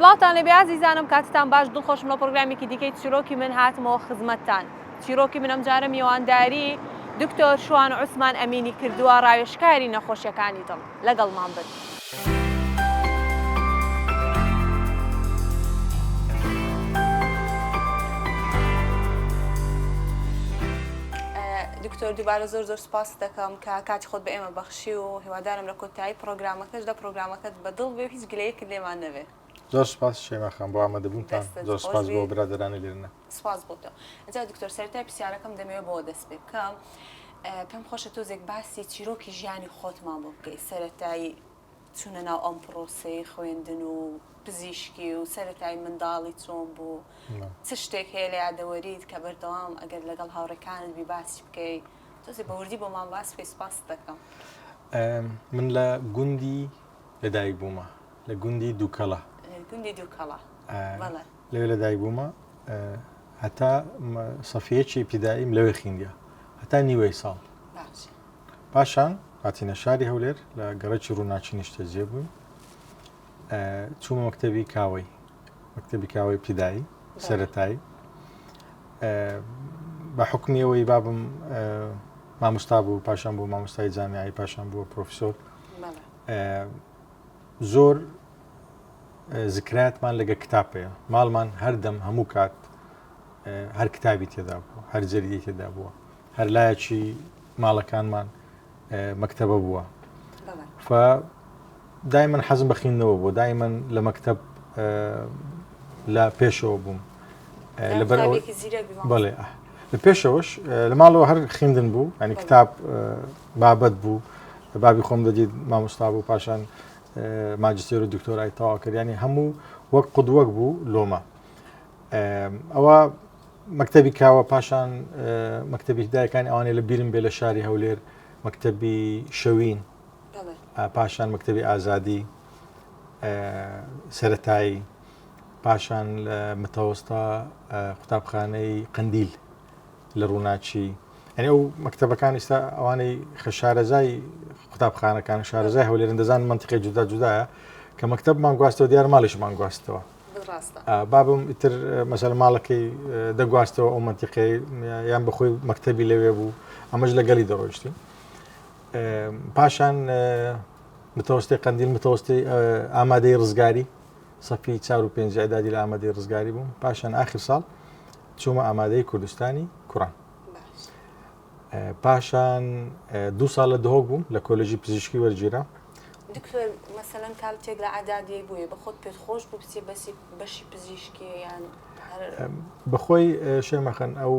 سڵاتان لەبێ عزیزانم کاتتان باش دڵخۆشم لە پرۆگرامێکی دیکەی چیرۆکی من هاتمەوە خزمەتتان. چیرۆکی من ئەم جارە میوانداری دکتۆر شوان عوسمان ئەمینی کردووە ڕاوێژکاری نەخۆشیەکانی دڵ. لەگەڵمان بن. دکتۆر دووبارە زۆر سپاس دەکەم کە کاتی خۆت بە ئێمە بەخشی و هیوادارم لە کۆتایی پرۆگرامەکەشدا پرۆگرامەکەت بەدڵ بێ هیچ گلەیەکت لێمان نەبێ. زۆر سپاس شێماخان بۆ ئامادەبوونتان، زۆر سپاس بۆ برادەرانی لێرەنە. سپاس بۆتە. ئەجا دکتۆر سەرەتای پرسیارەکەم دەمەوێت بۆ دەست پێ بکەم. پێم خۆشە تۆزێک باسی چیرۆکی ژیانی خۆتمان بۆ بکەی، سەرەتایی چوونە ناو ئەم پرۆسەی خوێندن و پزیشکی و سەرەتایی منداڵی چۆن بوو، چ شتێک هەیە لە یادەوەریت کە بەردەوام ئەگەر لەگەڵ هاوڕێکانت بی باسی بکەی، تۆزێ بە وردی بۆمان باس بکەی. سپاس دەکەم. من لە گوندی لەدایک بوومە، لە گوندی دووکەڵە. گوندی دووکەڵە. لەوێ لەدایک بوومە هەتا سەفیەکی پیداییم لەوێ خوێندیە هەتا نیوەی ساڵ. پاشان هاتینە شاری هەولێر لە گەڕەکی ڕووناچی نیشتەجێ بووین، چوومە مەکتەبی کاوەی، مەکتەبی کاوەی پیدایی سەرەتایی. بە حکمی ئەوەی بابم مامۆستا بوو، پاشان بوو مامۆستای جامیایی، پاشان بووە پرۆفیسۆر. زۆر زکرایەتمان لەگە کتابەیە، ماڵمان هەردەم هەموو کات هەر کتابی تێدا بووە، هەر جەریدەی تێدا بووە، هەر لایەکی ماڵەکانمان مەکتەبە بووە. دایمەن حەزم بە خوێندنەوە بوو، دایمەن لە مەکتەب لە پێشەوە بووم. بەڵێ لە پێشەوەش لە ماڵەوە هەر خوێندن بوو، ینی کتاب بابەت بوو، بابی خۆم دەدیت مامۆستا بوو، پاشان ماجستێر و دکتۆرای تەواو کرد، ینی هەموو وەک قودوەک بوو لۆمە. ئەوە مەکتەبی کاوە، پاشان مەکتەبی هیدایەکانی ئەوانەیە لە بیرم بێ لە شاری هەولێر، مەکتەبی شەوین، پاشان مەکتەبی ئازادی سەرەتایی، پاشان لە متەوەستا قوتابخانەی قەندیل لە ڕووناچی. ئەنێ ئەو مەکتەبەکان ئێستا ئەوانەی شارەزای قوتابخانەکان شارەزای هەولێرن دەزان منتیقی جودا جودایە کە مەکتەبمان گواستەوە دیار ماڵیشمان گواستەوە. بابم ئیتر مەسەل ماڵەکەی دەگواستەوە ئەو منتیقەی یان بەخۆی مەکتەبی لەوێ بوو، ئەمەش لەگەڵی دەڕۆیشتی. پاشان متەوەستەی قەندیل، متەوەستەی ئامادەی ڕزگاری، سەفی 4 و 5 ئەدادی لە ئامادەی ڕزگاری بووم. پاشان ئاخر ساڵ چوومە ئامادەی کوردستانی کوڕان. پاشان 2 ساڵ لە دهۆک بووم لە کۆلێژی پزیشکی وەرگیرە. دکتۆر مەسەلەن کاتێک لە عەدادی بوویە بە خۆت پێت خۆش بوو بچێ بەشی پزیشکی یان بەخۆی شێمەخەن ئەو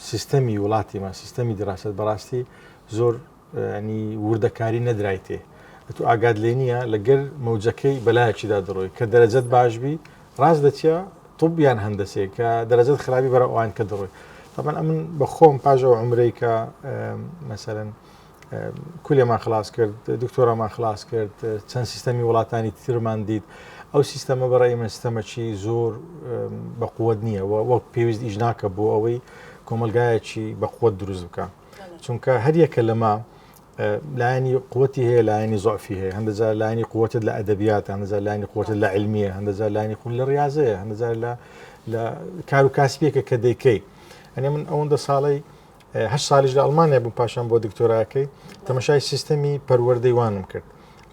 سیستەمی وڵاتیمە، سیستەمی دراست بەڕاستی زۆر ینی وردەکاری نەدرای تێ. تو ئاگاد لێ نییە لەگەر مەوجەکەی بەلایەکیدا دەڕۆی کە دەرەجەت باشبی ڕاست دەچە طوبیان هەندەسێ کە دەرەجەت خراپی بەرە ئەوان کە دەڕۆی. طبعا ئەمن بە خۆم پاژەوە عمرەی کە مەسەلەن کولێمان خلاص کرد، دکتۆرەمان خلاص کرد، چەند سیستەمی وڵاتانی ترمان دیت. ئەو سیستەمە بەڕێی من سیستەمەکی زۆر بە قووەت نییە، وەک پێویست ئیش ناکە بۆ ئەوەی کۆمەلگایەکی بە قووەت دروست بکە، چونکە هەر یەکە لەمە لایەنی قووەتی هەیە، لایەنی زۆعفی هەیە، هەندەجار لایەنی قووەتت لە ئەدەبیات، هەندەجار لایەنی قووەتت لە علمیە، هەندەجار لایەنی قووەت لە ریاضەیە، هەندەجار لە کار و کاسبیەکە کە دەیکەی. ئەنێ من ئەوەندە ساڵی 8 ساڵیش لە ئەڵمانیا بووم، پاشان بۆ دکتۆراکەی تەماشای سیستەمی پەروەردەی وانم کرد.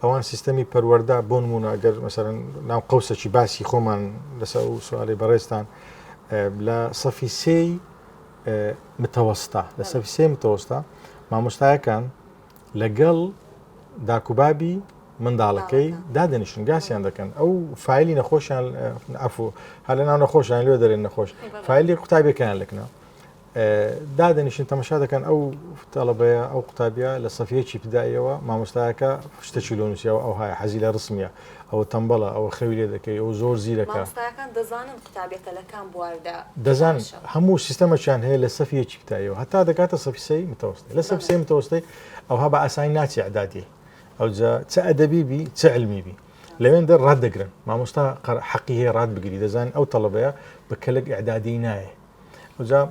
ئەوان سیستەمی پەروەردە بۆ نمونە ئەگەر مەسەلەن ناو قەوسەکی باسی خۆمان لەسەر و سوالی بەڕێستان لە سەفی 3 متەوەستا، لە سەفی 3 متەوەستا مامۆستایەکان لەگەڵ داکوبابی منداڵەکەی دادەنیشن، گاسییان دەکەن، ئەو فایلی نەخۆشیان ئەفو هەر لە ناو نەخۆشیان لێ دەرێن نەخۆش، فایلی قوتابیەکەیان لەکنە دادەنیشن تەماشا دەکەن. ئەو تەڵەبەیە ئەو قوتابیە لە سەفیەکی پیداییەوە مامۆستایەکە شتێکی لۆ نووسیەوە، ئەو هەیە حەزی لە ڕسمیە، ئەوە تەمبەڵە، ئەوە خەوی لێ دەکەی، ئەو زۆر زیرەکە. مامۆستایەکان دەزانن قوتابیەکە لە کام بواردا دەزان، هەموو سیستەمەکیان هەیە لە سەفیەکی پیداییەوە، هەتا دەکاتە سەفی 3 متەوەستی. لە سەفی 3 متەوەستی ئەوها بە ئاسانی ناچی عەدادی، ئەوجا چ ئەدەبی بی چ علمی بی لەوێندە ڕاددەگرن، مامۆستا حەقی هەیە ڕاد بگری، دەزانین ئەو تەڵەبەیە بە کەلک ئیعدادی نایە. ئەوجا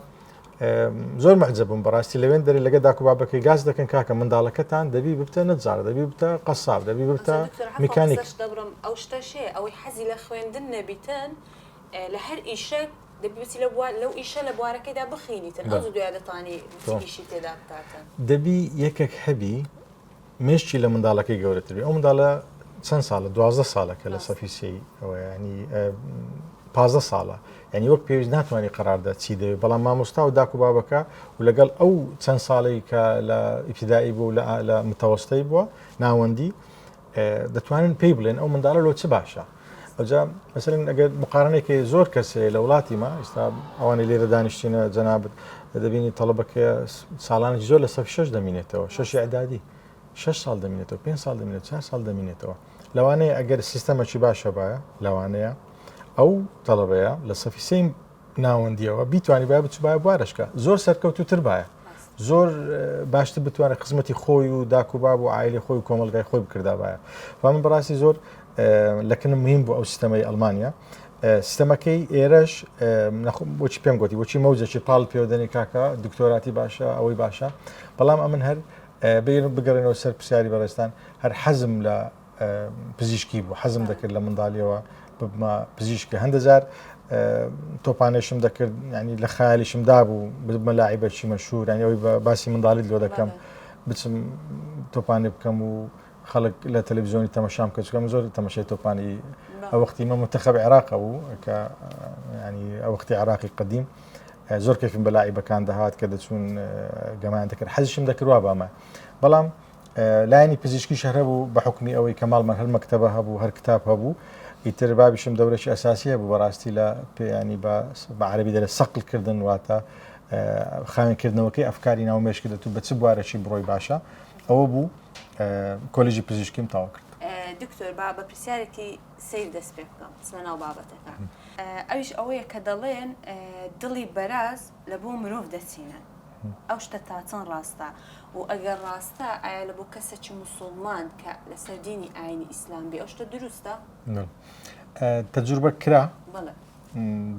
زۆر مەعجەبم بەڕاستی لەوێن دەری لەگە داکو بابەکەی گاز دەکەن کاکە منداڵەکەتان دەبی ببتە نەجار دەبی بتە قەساب دەبی بتە میکانیک دەبڕم ئەو شتەشەیە ئەوەی حەزی لە خوێندن نەبیتن لە هەر ئیشەک دەبیێتی لەو ئیشە لە بوارەکەیدا بخینیتن ئەو دوای دەتوانی ئیشی تێدا بکاتن دەبی یەکێک هەبی مشتی لە منداڵەکەی گەورەتری ئەو منداڵە چەند ساڵە 12 ساڵەکە لە سەفیسی ئەوە ینی 15 ساڵە ینی وەک پێویست ناتوانانی قەراردە چی دەوێت بەڵام مامۆستا و داکو بابەکە و لەگەڵ ئەو چەند ساڵی کە لە ئیبتیدایی بوو لە متەوەستەی بووە ناوەندی دەتوانن پێی بڵێن ئەو منداڵە لۆ چ باشە ئەوجا مەسەلەن ئەگەر مقارنەیەکی زۆر کەسێ لە وڵاتی ما ئێستا ئەوانەی لێرە دانیشتینە جەنابەت دەبینی تەڵەبەکە ساڵانێکی زۆر لە سەف 6 دەمینێتەوە 6 ئەعدادی 6 ساڵ دەمینێتەوە 5 ساڵ دەمینێت 4 ساڵ دەمینێتەوە لەوانەیە ئەگەر سیستەمەکی باشە باە لەوانەیە ئەو تەڵەبەیە لە سەفی سێم ناوەندیەوە بیتوانی باە بچ باە بوارشکە زۆر سەرکەوتوتر باە زۆر باشتر بتوانێت خزمەتی خۆی و داکوباب و عایلی خۆی و کۆمەلگای خۆی بکردا باە من بەڕاستی زۆر لەکنم مهم بوو ئەو سیستەمەی ئەڵمانیا سیستەمەکەی ئێرەش بۆچی پێم گوتی بۆچی مەوجێکی پاڵ پێوەدەنی کاکە دکتۆراتی باشە ئەوەی باشە بەڵام ئەمن هەر بگەڕێنەوە سەر پرسیاری بەڕێستان هەر حەزم لە پزیشکی بوو حەزم دەکرد لە منداڵیەوە ببمە پزیشکی هەندەجار تۆپانێشم دەکرد ینی لە خەیالیشم دابوو ببمە لاعیبەکی مەشهور ینی ئەوەی باسی منداڵیت لۆ دەکەم بچم تۆپانێ بکەم و خەڵک لە تەلەڤیزیۆنی تەماشام کە چکەم زۆر تەماشای تۆپانی ئەو وەختی مە منتەخەب عێراق بوو کە ینی ئەو وەختی عێراقی قەدیم زۆر کەفیم بە لاعیبەکان دەهات کە دەچوون گەمان دەکرد حەزیشم دەکردوا بامە بەڵام لایەنی پزیشکی شەهرە بوو بە حکمی ئەوەی کەماڵمان هەر مەکتەبە هەبوو هەر کتاب هەبوو ئیتر بابیشم دەورێکی ئەساسیە بوو بەڕاستی لە پێیانی بە عەرەبی دەرە سەقلکردن واتە خاوێنکردنەوەکەی ئەفکاری ناومێشکی دەتوو بە چ بوارەکی بڕۆی باشە ئەوە بوو کۆلیژی پزیشکیم تاوا کرد دکتۆر بە پرسیارێکی سیر دەست پێ بکەم چنە ناو بابەتەکە ئەویش ئەوەیە کە دەڵێن دڵی بەراز لە بۆ مرۆڤ دەچینە ئەو شتە تا چەند ڕاستە و ئەگەر ڕاستە ئایا لە بۆ کەسێکی موسڵمان کە لەسەر دینی ئاینی ئیسلام بێ ئەو شتە دروستە؟ تەجروبە کرا بەڵێ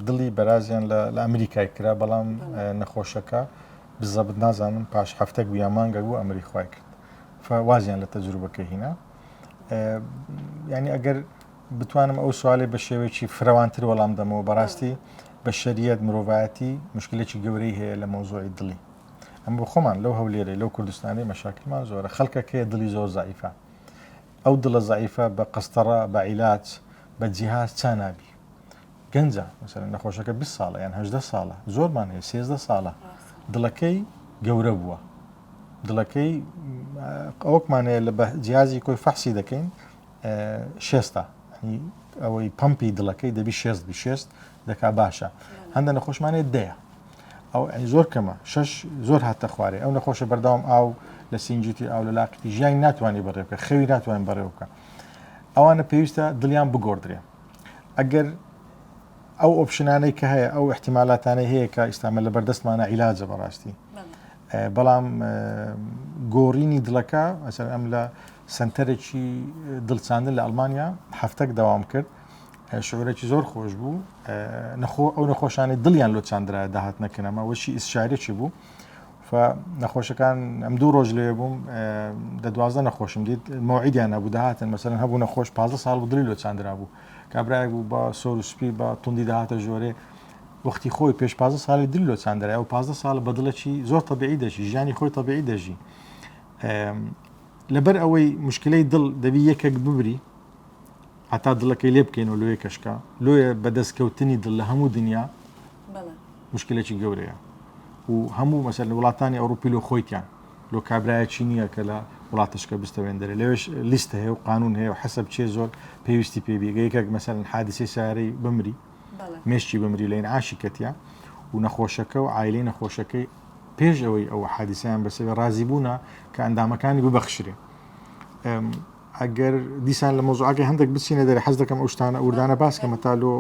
دڵی بەرازیان لە ئەمریکای کرا بەڵام نەخۆشەکە بزەبت نازانم پاش هەفتەک بوو یامانگە بوو ئەمری خوای کرد وازیان لە تەجروبەکە هینا ینی ئەگەر بتوانم ئەو سوالێ بە شێوەیەکی فراوانتر وەڵام دەمەوە بەڕاستی بە شەریەت مرۆڤایەتی مشکلێکی گەورەی هەیە لە مەوزوعی دڵی ئەم بۆ خۆمان لەو هەولێرە لەو کوردستانی مەشاکلمان زۆرە خەڵکەکەیە دڵی زۆر زعیفە ئەو دڵە زعیفە بە قەستەڕە بە عیلاج بە جیهاز چا نابی گەنجە مەسەلەن نەخۆشەکە 20 ساڵە یان 18 ساڵە زۆرمان هەیە 13 ساڵە دڵەکەی گەورە بووە دڵەکەی ئەوەکمانەیە لە جیازی کۆی فەحسی دەکەین شێستا ئەوەی پمپی دڵەکەی دەبی شێست دەکا باشە هەندە نەخۆشمانێت دەیە ئەو زۆر کەمە شش زۆر هاتە خوارێ ئەو نەخۆشە بەردەوام ئاو لە سینجیتی ئاو لە لاقتی ژیانی ناتوانانی بەڕێوکە خەوی ناتوانین بەڕێوکە ئەوانە پێویستە دڵیان بگۆڕدرێ ئەگەر ئەو ئۆپشنانەی کە هەیە ئەو احتیمالاتانەی هەیە کە ئیسلامە لە بەردەستمانە عیلاجە بەڕاستی بەڵام گۆڕینی دڵەکە ئەسەر ئەم لە سنتەرێکی دڵچاندن لە ئەڵمانیا هەفتەک دەوام کرد شعورێکی زۆر خۆش بوو ئەو نەخۆشانی دڵیان لۆ چاندرا داهات نەکەنەمە وەشی ئیسشارێکی بوو نەخۆشەکان ئەم دوو ڕۆژ لێ بووم دە 12 نەخۆشم دیت مەوعیدیان هەبوو داهاتن مەسەلەن هەبوو نەخۆش 15 ساڵ بوو دڵی لۆ چاندرا بوو کابراایك بوو بە سۆر و سپی بە توندی داهاتە ژۆرێ وەختی خۆی پێش 15 ساڵی دل لۆ چاندرای و 15 ساڵ بە دڵەکی زۆر تەبیعی دەژی ژیانی خۆی تەبیعی دەژی لەبەر ئەوەی مشکلەی دڵ دەبی یەکێک ببری هەتا دڵەکەی لێ بکەین و لۆیە کەشکە لۆیە بەدەستکەوتنی دڵ لە هەموو دنیا مشکلێکی گەورەیە و هەموو مەسەر لە وڵاتانی ئەوروپی لۆ خۆیتیان لۆ کابراایەکی نییە کە لە وڵاتشکە بستەوێندەرێ لەوێش لیستە هەیە و قانون هەیە و حەسەب چێ زۆر پێویستی پێبیگە یەکێک مەسەرن حادیسەی سیارەی بمری مێشتی بمری لە عاشی کەتیا و نەخۆشەکە و عایلەی نەخۆشەکەی پێش ئەوەی ئەو حادیسیان بەسەوێ ڕازی بوونە کە ئەندامەکانی ببەخشرێ ئەگەر دیسان لە مۆزوعەکەی هەندێک بچینە دەرێ حەز دەکەم ئەو شتانە ئوردانە باسکەمە تا لۆ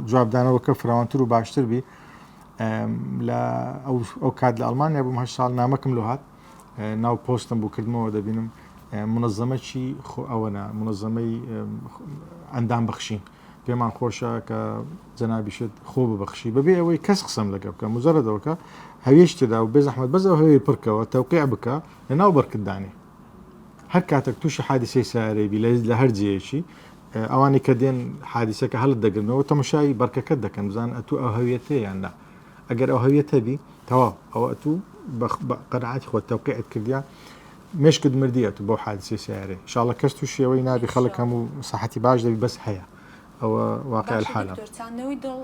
جوابدانەوەکە فراوانتر و باشتر بی لە ئەو کات لە ئەڵمانیا بووم 8 ساڵ نامەکەم لۆ هات ناو پۆستم بوو کردمەوە دەبینم منەظەمەکی ئەوەنە منەظەمەی ئەندام بەخشین پێمان خۆشە کە جەنابیشت خۆ ببەخشی بەبێ ئەوەی کەس قسەم لەگە بکە مجرەدەوەکە هەویش تێدا و بێ زەحمەت بەس ئەو هەوێ پڕکەوە تەوقیع بکە لەناو بەرکرددانی هەر کاتێک تووشی حادیسەی سیارەیبی لە هەر جێیەکی ئەوانی کە دێن حادیسەکە هەڵت دەگرنەوە تەماشای بەرکەکەت دەکەن بزان ئەتوو ئەو هەویەتە یاننا ئەگەر ئەو هەویەتە بی تەواو ئەوە ئەتوو قەناعەتی خۆت تەوقیعت کردیا مشکت مردیە تو بۆ حادیسەی سیارەی ئینشاءڵڵا کەس تووشیەوەی نابی خەڵک هەموو سەحەتی باش دەبی بەس هەیە ئەوە واقع الحالە چاندنەوەی دڵ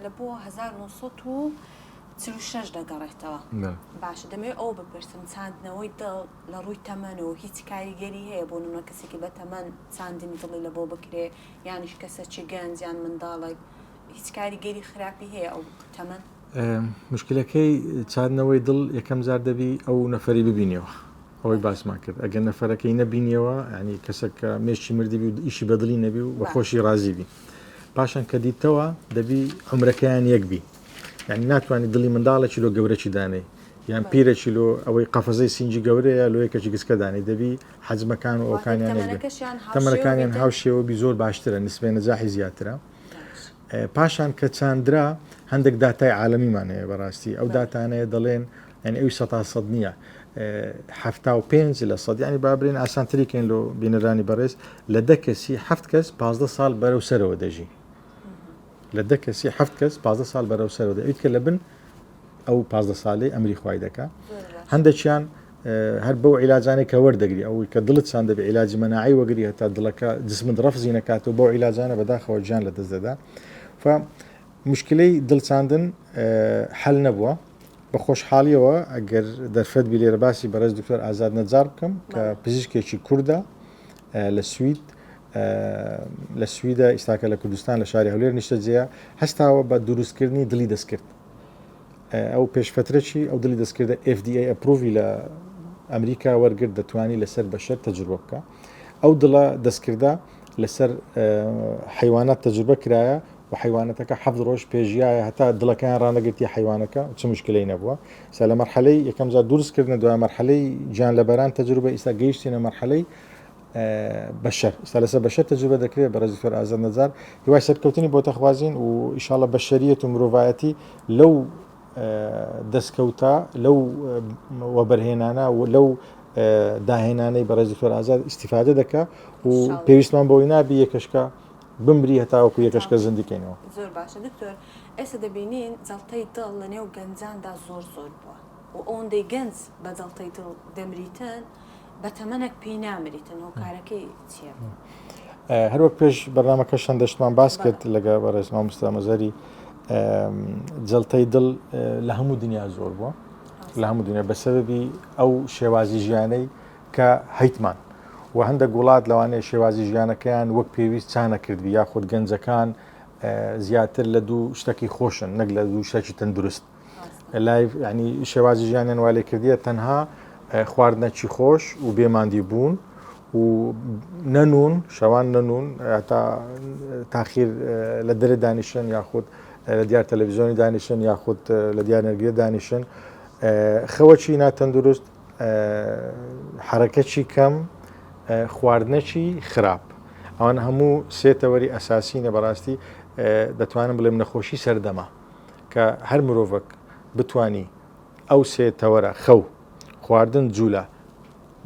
لە بۆ 1946 دەگەڕێتەوە باشە دەمەوێت ئەو بپرسم چاندنەوەی دڵ لە ڕووی تەمەن و هیچ کاریگەری هەیە بۆ نمونە کەسێکی بە تەمەن چاندنی دڵی لە بۆ بکرێ یانیش کەسێکی گەنج یان منداڵێک هیچ کاریگەری خراپی هەیە ئەو تەمەن مشکلەکەی چاندنەوەی دڵ یەکەم جار دەبی ئەو نەفەری ببینیەوە ئەوەی باسمان کرد ئەگەر نەفەرەکەی نەبینیەوە ینی کەسەکە مێشی مردیبی و ئیشی بەدڵی نەبی و بە خۆشی ڕازیبی پاشان کە دیتەوە دەبی عمرەکەیان یەکبی یعنی ناتوانانی دڵی منداڵێکی لۆ گەورەی دانێ یان پیرەکی لۆ ئەوەی قەفەزەی سینجی گەورەیە لۆ یەکەکی گسکە دانی دەبی حەجمەکان و ئەوکانیان تەمەەکانیان هاوشێوەبی زۆر باشترە نسبێ نەجاحی زیاترە پاشان کە چاندرا هەندێک داتای عالەمیمان هەیە بەڕاستی ئەو داتانەیە دەڵێن ئەنی ئەوی 100 نییە 75 لە سەد ینی بابرین ئاسانتریکەین لۆ بینەرانی بەڕێز لە 10 کەسی 7 کەس 15 ساڵ بەرەو سەرەوە دەژی لە 10 کەسی 7 کەس 15 ساڵ بەرەو سەرەوە دەوێت کە لە بن ئەو 15 ساڵی ئەمری خوای دەکا هەندێکیان هەر بەو عیلاجانەی کە وەردەگری ئەوەی کە دڵت چان دەبێت عیلاجی مەناعی وەگری هەتا دڵەکە جسمت ڕەفزی نەکاتەوە بۆ عیلاجانە بەداخەوە گیان لە دەست دەدا مشکلەی دڵچاندن حەل نەبووە بە خۆشحاڵیەوە ئەگەر دەرفەت بی لێرە باسی بەڕێز دکتۆر ئازاد نەجار بکەم کە پزیشکێکی کووردە لە سویدە ئیستاکە لە کوردستان لە شاری هەولێر نیشتە جێە هەستاوە بە دروستکردنی دڵی دەستکرد ئەو پێشفترەی ئەو دڵی دەستکردە FDA ئەپروڤی لە ئەمریکا وەرگرت دەتوانی لەسەر بەشەر تەجروبە بکە ئەو دڵە دەستکردە لەسەر حیوانات تەجروبە کرایە و حیوانەتەکە 7 ڕۆژ پێژایە هەتا دڵەکان ڕانەگرتی حیوانەکە چ مشکلەی نەبووە سا لە مەرحەلەی یەکەم جار دروستکردن دوای مەرحەلەی گیان لەبەران تەجروبە ئیستا گەیشتینە مەرحەلەی بەشەر ئستا لەسەر بەشەر تەجروبە دەکرێت بە ڕێز دکتۆر ئازاد نەجار هیوای سەرکەوتنی بۆ تەخوازین و ئینشاڵڵا بەشەریەت و مرۆڤایەتی لەو دەستکەوتە لەو وەبەرهێنانە و لەو داهێنانەی بە ڕێز دکتۆر ئازاد ئیستیفادە دەکا و پێویستمان بۆی نابی یەکەشکە بمری هەتاوەکو یەکەشکە زندیکەینەوە زۆر باشە دکتۆر ئێستا دەبینین جەڵتەی دڵ لە نێو گەنجاندا زۆر بووە و ئەوەندەی گەنج بە جەڵتەی دڵ دەمریتن بە تەمەنێک پێی نامریتن و کارەکەی چییە؟ هەروەک پێش بەرنامەکەشان دەشتمان باس کرد لەگە بەڕێز مامۆستا مەزەری جەڵتەی دڵ لە هەموو دنیا زۆر بووە لە هەموو دنیا بەسەبەبی ئەو شێوازی ژیانەی کە هەیتمان و هەندێک وڵات لەوانەیە شێوازی ژیانەکەیان وەک پێویست چانە کردوی یاخود گەنجەکان زیاتر لە دوو شتێکی خۆشن نەک لە دوو شتێکی تەندروست لای ینی شێوازی ژیانیان والێ کردیە تەنها خواردنەکی خۆش و بێماندی بوون و نەنوون شەوان نەنوون تا تاخیر لە دەرە دانیشن یاخود لە دیار تەلەڤیزیۆنی دانیشن یاخود لە دیار نەرگێ دانیشن خەوەکی ناتەندروست حرەکەتی کەم خواردنەکی خراپ ئەوان هەموو سێتەوەری ئەساسینە بەڕاستی دەتوانم بڵێم نەخۆشی سەردەما کە هەر مرۆڤک بتانی ئەو سێتەوەرە خەو خواردن جوولە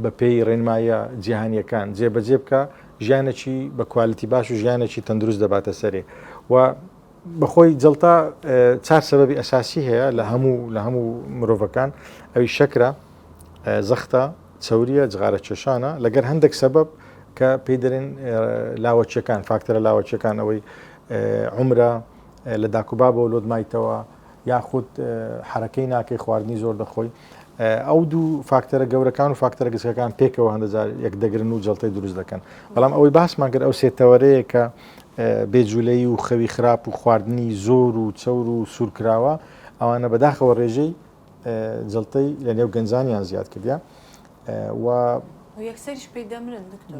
بە پێی ڕێنمایە جیهانیەکان جێبەجێ بکە ژیانێکی بە کوالیتی باش و ژیانێکی تەندروست دەباتە سەرێ و بەخۆی جەڵتا 4 سەبەبی ئەساسی هەیە لە هەموو مرۆڤەکان ئەوی شەکرە زەختە چەوریە جغارە چێشانە لەگەر هەندێک سەبەب کە پێی دەرێن لاوەچیەکان فاکتەرە لاوەچیەکان ئەوەی عمرە لە داکوبابەوە لۆدمایتەوە یاخود حرەکەی ناکەی خواردنی زۆر دەخۆی ئەو دوو فاکتەرە گەورەکان و فاکتەرە گچکەکان پێکەوە هەندەجار یەک دەگرن و جەڵتەی دروست دەکەن بەڵام ئەوەی باسمان کرد ئەو سێتەوەرەیە کە بێجوولەی و خەوی خراپ و خواردنی زۆر و چەور و سوورکراوە ئەوانە بەداخەوە ڕێژەی جەڵتەی لە نێو گەنجانیان زیاد کردیا و یەکسەریش پێی دەمرن دکتۆر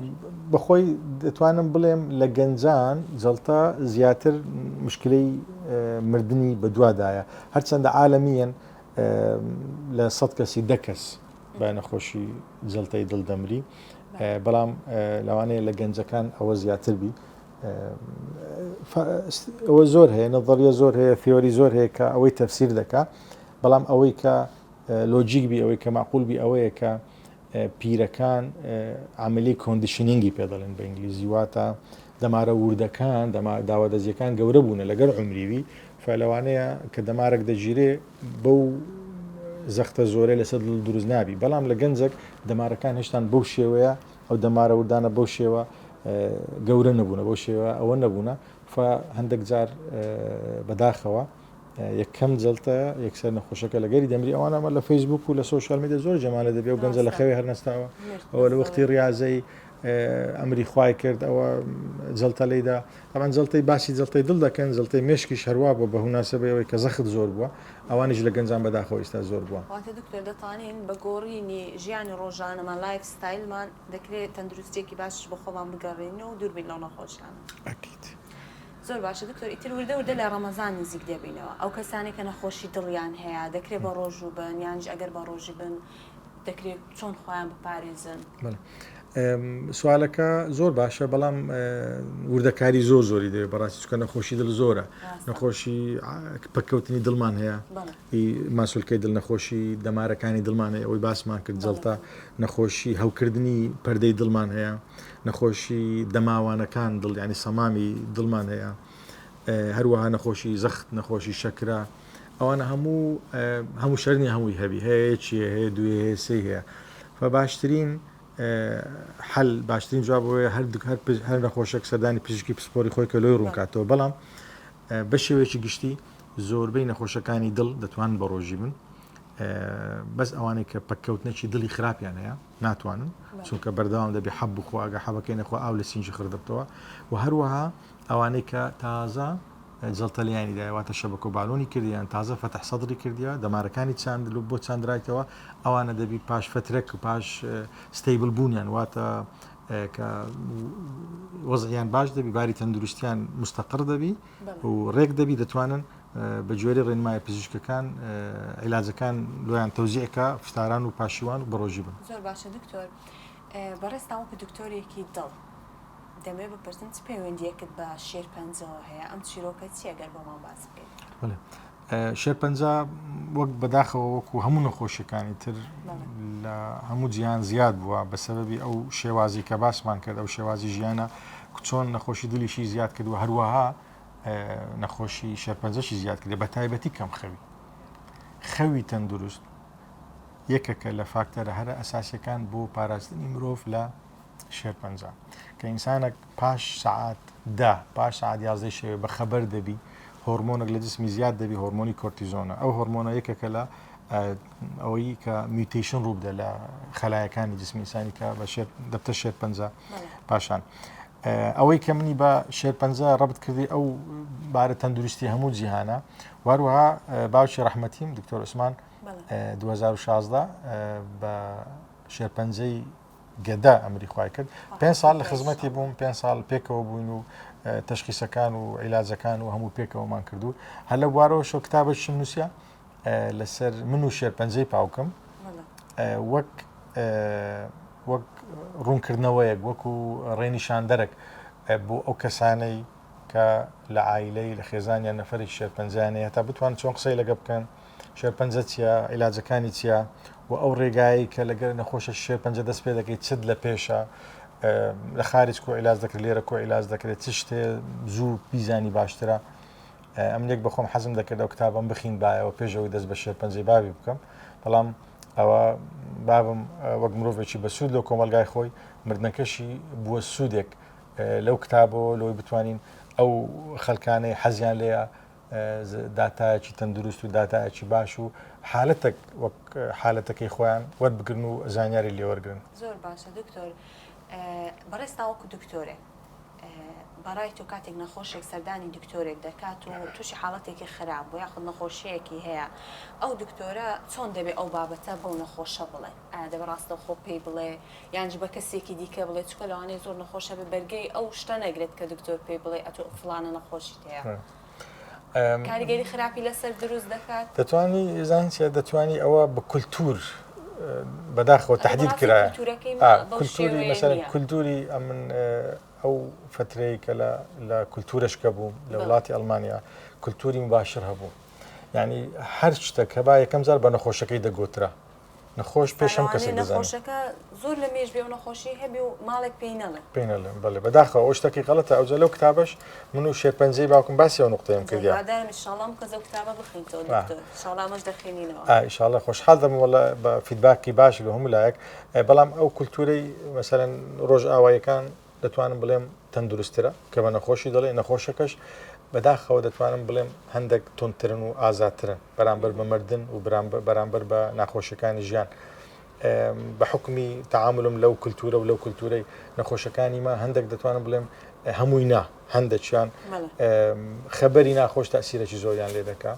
بەخۆی دەتوانم بڵێم لە گەنجان جەڵتە زیاتر مشکلەی مردنی بە دووادایە هەرچەندە عالەمیەن لە 100 کەسی 10 کەس بە نەخۆشی جەڵتەی دڵدەمری بەڵام لەوانەیە لە گەنجەکان ئەوە زیاتر بی ئەوە زۆر هەیە نظریە زۆر هەیە ثیۆری زۆر هەیە کە ئەوەی تەفسیر دەکا بەڵام ئەوەی کە لۆجیک بی ئەوەی کە معقول بی ئەوەیە کە پیرەکان عملی کۆندیشنینگی پێ دەڵێن بە ئینگلیزی واتە دەمارە وردەکان داوادەزیەکان گەورە بوون لەگەر عمریوی فەلەوانەیە کە دەمارێک دەگیرێ بەو زەختە زۆرە لەسەر دروست نابی بەڵام لە گەنجێک دەمارەکان هێشتان بەو شێوەیە ئەو دەمارە وردانە بەو شێوە گەورە نەبوونە بەو شێوە ئەوە نەبوونە هەندێک جار بەداخەوە یەکەم جەڵتە یەکسەر نەخۆشەکە لەگەری دەمری ئەوانەمە لە فەیسبوک و لە سوۆشیال میدیا زۆر جەمالە دەبێ و گەنجە لە خەوێ هەرنەستاوە ئەوە لە وەختی ڕاضەی ئەمری خوای کرد ئەوە جەڵتە لەیدا ئەمان جەڵتەی باسی جەڵتەی دڵ دەکەن جەڵتەی مێشکیش هەروە بووە بە هوناسەبەوەی کە زەخت زۆر بووە ئەوانیش لە گەنجان بەداخەوە ئێستا زۆر بووە. واتە دکتۆر دەتوانین بە گۆڕینی ژیانی ڕۆژانەمان لایف ستایلمان دەکرێت تەندروستێکی باشش بە خۆمان بگەڕێنەوە و دووربین لەو نەخۆشیانە. ئەکید. زۆر باشە دکتۆر ئیتر وردە وردە لە ڕەمەزان نزیک دەبینەوە ئەو کەسانی کە نەخۆشی دڵیان هەیە دەکرێت بە ڕۆژوو بن یانج ئەگەر بە ڕۆژی بن دەکرێت چۆن خۆیان بپارێزن. سوالەکە زۆر باشە بەڵام وردەکاری زۆر زۆری دەوێت بەڕاستی چکە نەخۆشی دڵ زۆرە نەخۆشی پەککەوتنی دڵمان هەیە ماسولکەی دڵ نەخۆشی دەمارەکانی دڵمان هەیە ئەوەی باسمان کرد جەڵتە نەخۆشی هەوکردنی پەردەی دڵمان هەیە نەخۆشی دەماوانەکان دڵ ینی سەمامی دڵمان هەیە هەروەها نەخۆشی زەخت نەخۆشی شەکرا ئەوانە هەموو شەرنی هەمووی هەبی هەیە چیە هەیە دوێ هەیە سێ هەیە باشترین حل باشترین جوابەوەی هەر نەخۆشێک سەردانی پزیشکی پسپۆری خۆی کە لۆی ڕوونکاتەوە بەڵام بە شێوەیەکی گشتی زۆربەی نەخۆشەکانی دڵ دەتوانن بە ڕۆژی بن بەس ئەوانەی کە پەککەوتنێکی دڵی خراپیان هەیە ناتوانن چونکە بەردەوام دەبێ حەب بخوا ئەگە حەبەکەی نەخوا ئاو لە سینجی خردبتەوە و هەروەها ئەوانەی کە تازە جەڵتە لیانی داواتە شەبەکە و باڵۆنی کردیان تازە فەتح سەدری کردیە دەمارەکانی چاند بۆ چاندرایتەوە ئەوانە دەبی پاش فترێک و پاش ستەیبل بوونیان واتە کە وەزعیان باش دەبی باری تەندروستیان مستەقر دەبی و ڕێک دەبی دەتوانن بە جوێری ڕێنمای پزیشکەکان عیلاجەکان لۆیان تەوزیعکە فتاران و پاشیوان و بەڕۆژی بن. زۆر باشە دکتۆر بەڕێستاوەکو دکتۆرێکی دڵ دەمێ بپرسن چ پەیوەندیەکت بە شێرپەنجەوە هەیە ئەم چیرۆکە چیە گەر بۆمان باس بکەیت؟ شێرپەنجە وەک بەداخەوە وەکو هەموو نەخۆشیەکانی تر لە هەموو جیان زیاد بووە بە سەبەبی ئەو شێوازی کە باسمان کرد ئەو شێوازی ژیانە چۆن نەخۆشی دڵیشی زیاد کردووە هەروەها نەخۆشی شێرپەنجەشی زیاد کرد بە تایبەتی کەم خەوی تەندروست یەکێکە لە فاکتەرە هەرە ئەساسیەکان بۆ پاراستنی مرۆڤ لە شێرپەنجە کە ئینسانێک پاش سعات 11 شەوێ بە خەبەر دەبی هۆرمۆنێک لە جسمی زیاد دەبی هۆرمۆنی کۆرتیزۆنە ئەو هۆرمۆنە یەکێکە لە ئەوەی کە میوتیشن ڕوو بدە لە خەلایەکانی جسمی ئینسانی کە بە دەبتە شێرپەنجە پاشان ئەوەی کە منی بە شێرپەنجە ڕەبت کردی ئەو بارە تەندروستی هەموو جیهانە واروها باوکی ڕەحمەتیم دکتۆر عوسمان 2016 بە شێرپەنجەی گەدا ئەمری خوای کرد 5 ساڵ لە خزمەتی بووم 5 ساڵ پێکەوە بووین و تەشخیسەکان و عیلاجەکان و هەموو پێکەوەمان کردو هەر لە بوارەوە شۆ کتابێکم نووسە لەسەر من و شێرپەنجەی پاوکم وەک ڕوونکردنەوەیەک وەکو ڕێنیشاندەرێک بۆ ئەو کەسانەی کە لە عایلەی لە خێزانیان نەفەری شێرپەنجانەیە تا بتوان چۆن قسەی لەگە بکەن شێرپەنجە چیە عیلاجەکانی چییە و ئەو ڕێگایی کە لەگەر نەخۆشە شێرپەنجە دەست پێ دەکەیت چت لە پێشە لە خارج کۆ عیلاج دەکرێت لێرە کۆ عیلاج دەکرێت چ شتێ زوو بیزانی باشترە ئەمنێک بەخۆم حەزم دەکرد ئەو کتابم بخین بایەوە پێشەوەی دەست بە شێرپەنجەی باوی بکەم بەڵام ئەوە بابم وەک مرۆڤێکی بەسوود لەو کۆمەلگای خۆی مردنەکەشی بووە سوودێک لەو کتابەوە لەوەی بتوانین ئەو خەڵکانەی حەزیان لێە داتایەکی تەندروست و داتایەکی باش و حالەتێک وەک حالەتەکەی خۆیان وەربگرن و زانیاری لێوەرگرن. زۆر باشە دکتۆر بەڕێستاوەکو دکتۆرێ بەڕای تۆ کاتێک نەخۆشێک سەردانی دکتۆرێک دەکات و تووشی حاڵەتێکی خراپ بۆ یاخود نەخۆشیەکی هەیە ئەو دکتۆرە چۆن دەبێت ئەو بابەتە بەو نەخۆشە بڵێ ئایا دەبێت ڕاستە خۆ پێی بڵێ یانج بە کەسێکی دیکە بڵێ چکە لەوانەیە زۆر نەخۆشە بە بەرگەی ئەو شتە نەگرێت کە دکتۆر پێی بڵێ ئەتۆ فڵانە نەخۆشیت هەیە کاریگەری خراپی لەسەر دروست دەکات دەتوانی زانچە دەتوانی ئەوە بە کولتور بەداخەوە تهدید کرایە کولتوری مەسەرەن کولتوری ئەو فترەیە کە لە کولتورشکە بوو لە وڵاتی ئەڵمانیا کولتوری مباشر هەبوو یعنی هەر شتێک هەبا یەکەم جار بە نەخۆشەکەی دەگوترا نەخۆش پێشم کەسێک دەزانێت نەخۆشەکە زۆر لە مێژ بێ و نەخۆشی هەبی و ماڵێک پێی نەڵێ پێی نەڵێم بەڵێ بەداخەوە ئەو شتێکی غەڵەتە ئەوجا لەو کتابش من و شێرپەنجەی باوکم باسی ئەو نوقتەیەم کردیا ئینشاڵڵا کە ئەو کتابە بخوێنیتەوە دکتۆر ئینشاڵڵا ئەمەش دەخوێنینەوە ئینشاڵڵا خۆشحاڵ دەبم وەڵا بە فیدباکی باش لە هەموو لایەک بەڵام ئەو کولتورەی مەسەلەن ڕۆژ ئاوایەکان دەتوانم بڵێم تەندروسترە کە بە نەخۆشی دەڵێ نەخۆشەکەش بەداخەوە دەتوانم بڵێم هەندێک تونترن و ئازاترن بەرامبەر بە مردن و بەرامبەر بە ناخۆشیەکانی ژیان بە حکمی تعاملم لەو کولتورە و لەو کولتورەی نەخۆشەکانی ما هەندێک دەتوانم بڵێم هەمووی نا هەندێکیان خەبەری ناخۆش تاسیرێکی زۆریان لێ دەکا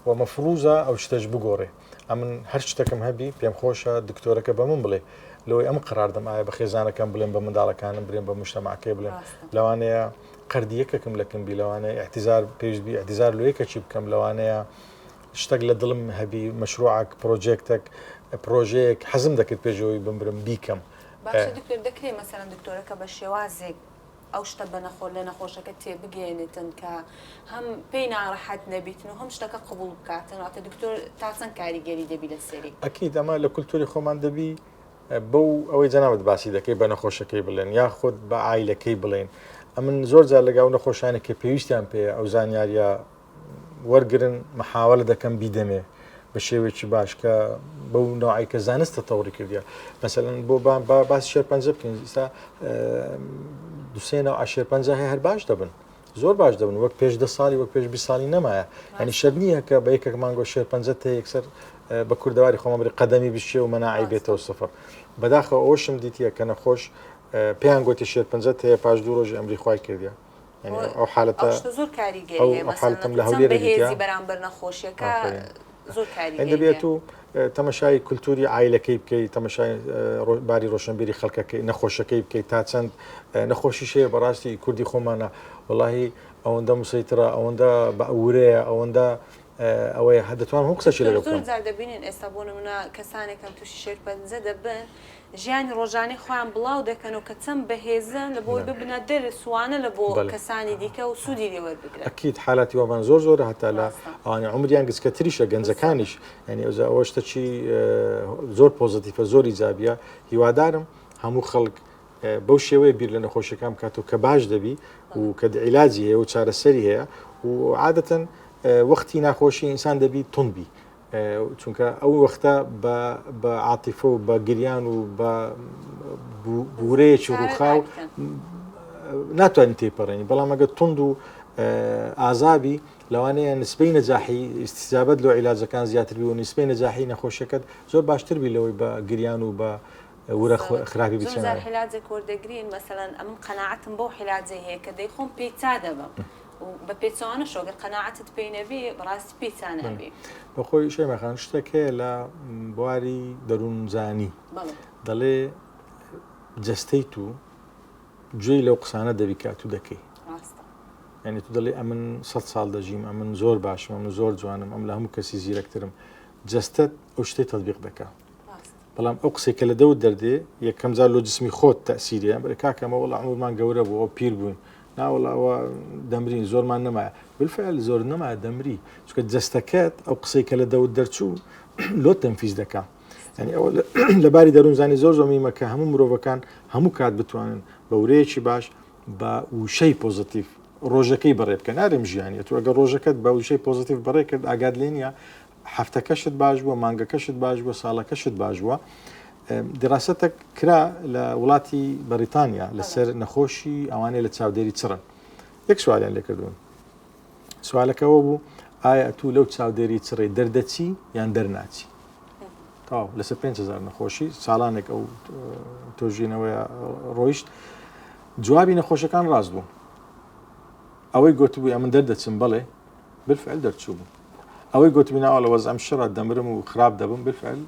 و مەفروزە ئەو شتەش بگۆڕێ ئەمن هەر شتێکم هەبی پێم خۆشە دکتۆرەکە بە من بڵێ لەوەی ئەم قراردەم ئایا بە خێزانەکەم بڵێم بە منداڵەکانم بڵێم بە مشتەماکێ بڵێم لەوانەیە قەردیەکەکم لەکەم بی لەوانەیە احتیزار پێشبی احتیزار لێکەچی بکەم لەوانەیە شتێک لە دڵم هەبی مەشروعک پرۆژێکتێک پرۆژەیەک حەزم دەکرد پێشەوەی بمبرم بیکەم باشە دکتۆر دەکرێت مەسەلەن دکتۆرەکە بە شێوازێک ئەو شتە بە نەخۆر لە نەخۆشەکە تێبگەێنێتن کە هەم پێی ناڕەحەت نەبیتن و هەم شتەکە قبول بکاتن واتە دکتۆر تا چەند کاریگەری دەبی لە سەری ئەکید ئەمە لە کولتوری خۆمان دەبی بەو ئەوەی جەنابەت باسی دەکەی بە نەخۆشەکەی بڵێن یاخود بە ئایلەکەی بڵێن ئەمن زۆر جار لەگەڵ نەخۆشانێکی پێویستیان پێ ئەو زانیاریە وەرگرن محاوەلە دەکەم بیدەمێ بە شێوێکی باش کە بەو نوعی کە زانستە تەوری کردیا مەسەلەن بۆ باسی شێرپەنجە بکەین ئێستا دوسێنە شێرپەنجە هەیە هەر باش دەبن زۆر باش دەبن وەک پێش 10 ساڵی وەک پێش 20 ساڵی نەمایە ینی شەر نییە کە بە یەکێک مانگۆ شێرپەنجە تە یەکسەر بە کوردەواری خۆمە بڵێ قەدەمی بشێ و مەناعی بێتەوە سەفەر بەداخەوە ئەوشم دیتیە کە نەخۆش پێیان گوتی شێرپەنجە هەیە پاش 2 ڕۆژی ئەمری خوای کردیا ئەو حالەتە زۆر کاریگەری حالتم لە هەولێرە بەرامبەر نەخۆشیەکە زۆر کاریگەری دەبێت و تەمەشای کولتوری عیلەکەی بکەیت تەمەشای باری ڕۆشنبیری خەڵکەکەی نەخۆشەکەی بکەیت تا چەند نەخۆشی شەیە بەڕاستی کوردی خۆمانە وڵی ئەوەندە موسیترە ئەوەندە بە ئەورەیە ئەوەندە ئەوەیە هەدەتوان هەم قسەشی لەگەڵ زۆر جار دەبینین ئێستا بۆ نمونە کەسانێکم تووشی شێرپەنجە دەبن ژیانی ڕۆژانەی خۆیان بڵاو دەکەن و کە چەند بەهێزن لە بۆی ببنە دەرە سوانە لە بۆ کەسانی دیکە و سوودی لێوەربگرن ئەکید حالاتی وابان زۆر زۆر هەتا لە ئەوانە عمریان گچکەتریشە گەنجەکانیش ینی ئەوە شتەچی زۆر پۆزتیفە زۆر ئیجابیە هیوادارم هەموو خەڵک بەو شێوەیە بیر لە نەخۆشیەکان بکات و کە باش دەبی و کە عیلاجی هەیە و چارەسەری هەیە و عادەتەن وەختی ناخۆشی ئینسان دەبی تونبی چونکە ئەو وەختە بە عاتیفە و بە گریان و بە بورەیەکی ڕووخاو ناتوانین تێپەڕێنی بەڵام ئەگە تند و ئازابی لەوانەیە نسبەی نەجاحی ئیستیجابەت لە عیلاجەکان زیاتر بی و نسبەی نەجاحی نەخۆشیەکەت زۆر باشتر بی لەوەی بە گریان و بە ورە خراپی بچێنە حیلاجێک وەردەگرین مەسەلەن ئەم قەناعەتم بۆ حیلاجێ هەیە کە دەی خۆم پێی چا دەبم بە پێچوانە شۆگە قەناعەتت پێی نەبێ بەڕاستی پێی چا نەبێ بەخۆی شەیمەخان شتێک هەیە لە بواری دەروونزانی دەڵێ جەستەی تو گوێی لەو قسانە دەبی کات و دەکەی ینی تو دەڵێ ئەمن 100 ساڵ دەژیم ئەمن زۆر باشم ئەمن زۆر جوانم ئەم لە هەموو کەسی زیرەکترم جەستەت ئەو شتەی تەطبیق دەکا بەڵام ئەو قسێکە لە دەوت دەردێ یەکەم جار لۆ جسمی خۆت تەسیریە بەرە کاکەمە وەڵ عمرمان گەورە بوو ئەو پیر بووین ناوەڵەوە دەمرین زۆرمان نەمایە بالفعل زۆر نەمایە دەمری چکە جەستەکەت ئەو قسەیکە لە دەوت دەرچوو لۆ تەنفیز دەکا ینی ئەوە لەباری دەروونزانی زۆر زۆمیمە کە هەموو مرۆڤەکان هەموو کات بتوانن بە ورەیەکی باش بە وشەی پۆزتیف ڕۆژەکەی بەڕێ بکە نارێم ژیانی تو ئەگە ڕۆژەکەت بە وشەی پۆزتیف بەڕێ کرد ئاگاد لێ نیە هەفتەکەشت باش بووە مانگەکەشت باش بووە ساڵەکەشت باش بووە دراستە کرا لە وڵاتی بەریتانیا لەسەر نەخۆشی ئەوانەیە لە چاودێری چڕن یەک سوالیان لێ کردوون سوالەکەەوە بوو ئایا تو لەو چاودێری چڕێ دەردەچی یان دەرناچی تاو لەسەر 5,000 نەخۆشی ساڵانێک ئەو تۆژینەوەی ڕۆیشت جوابی نەخۆشەکان ڕاست بوو ئەوەی گوتبووی ئەمن دەردەچم بڵێ بالفعل دەرچوو بوو ئەوەی گوتبی ناوە لە وەزەم شڕە دەمرم و خراپ دەبم بالفعل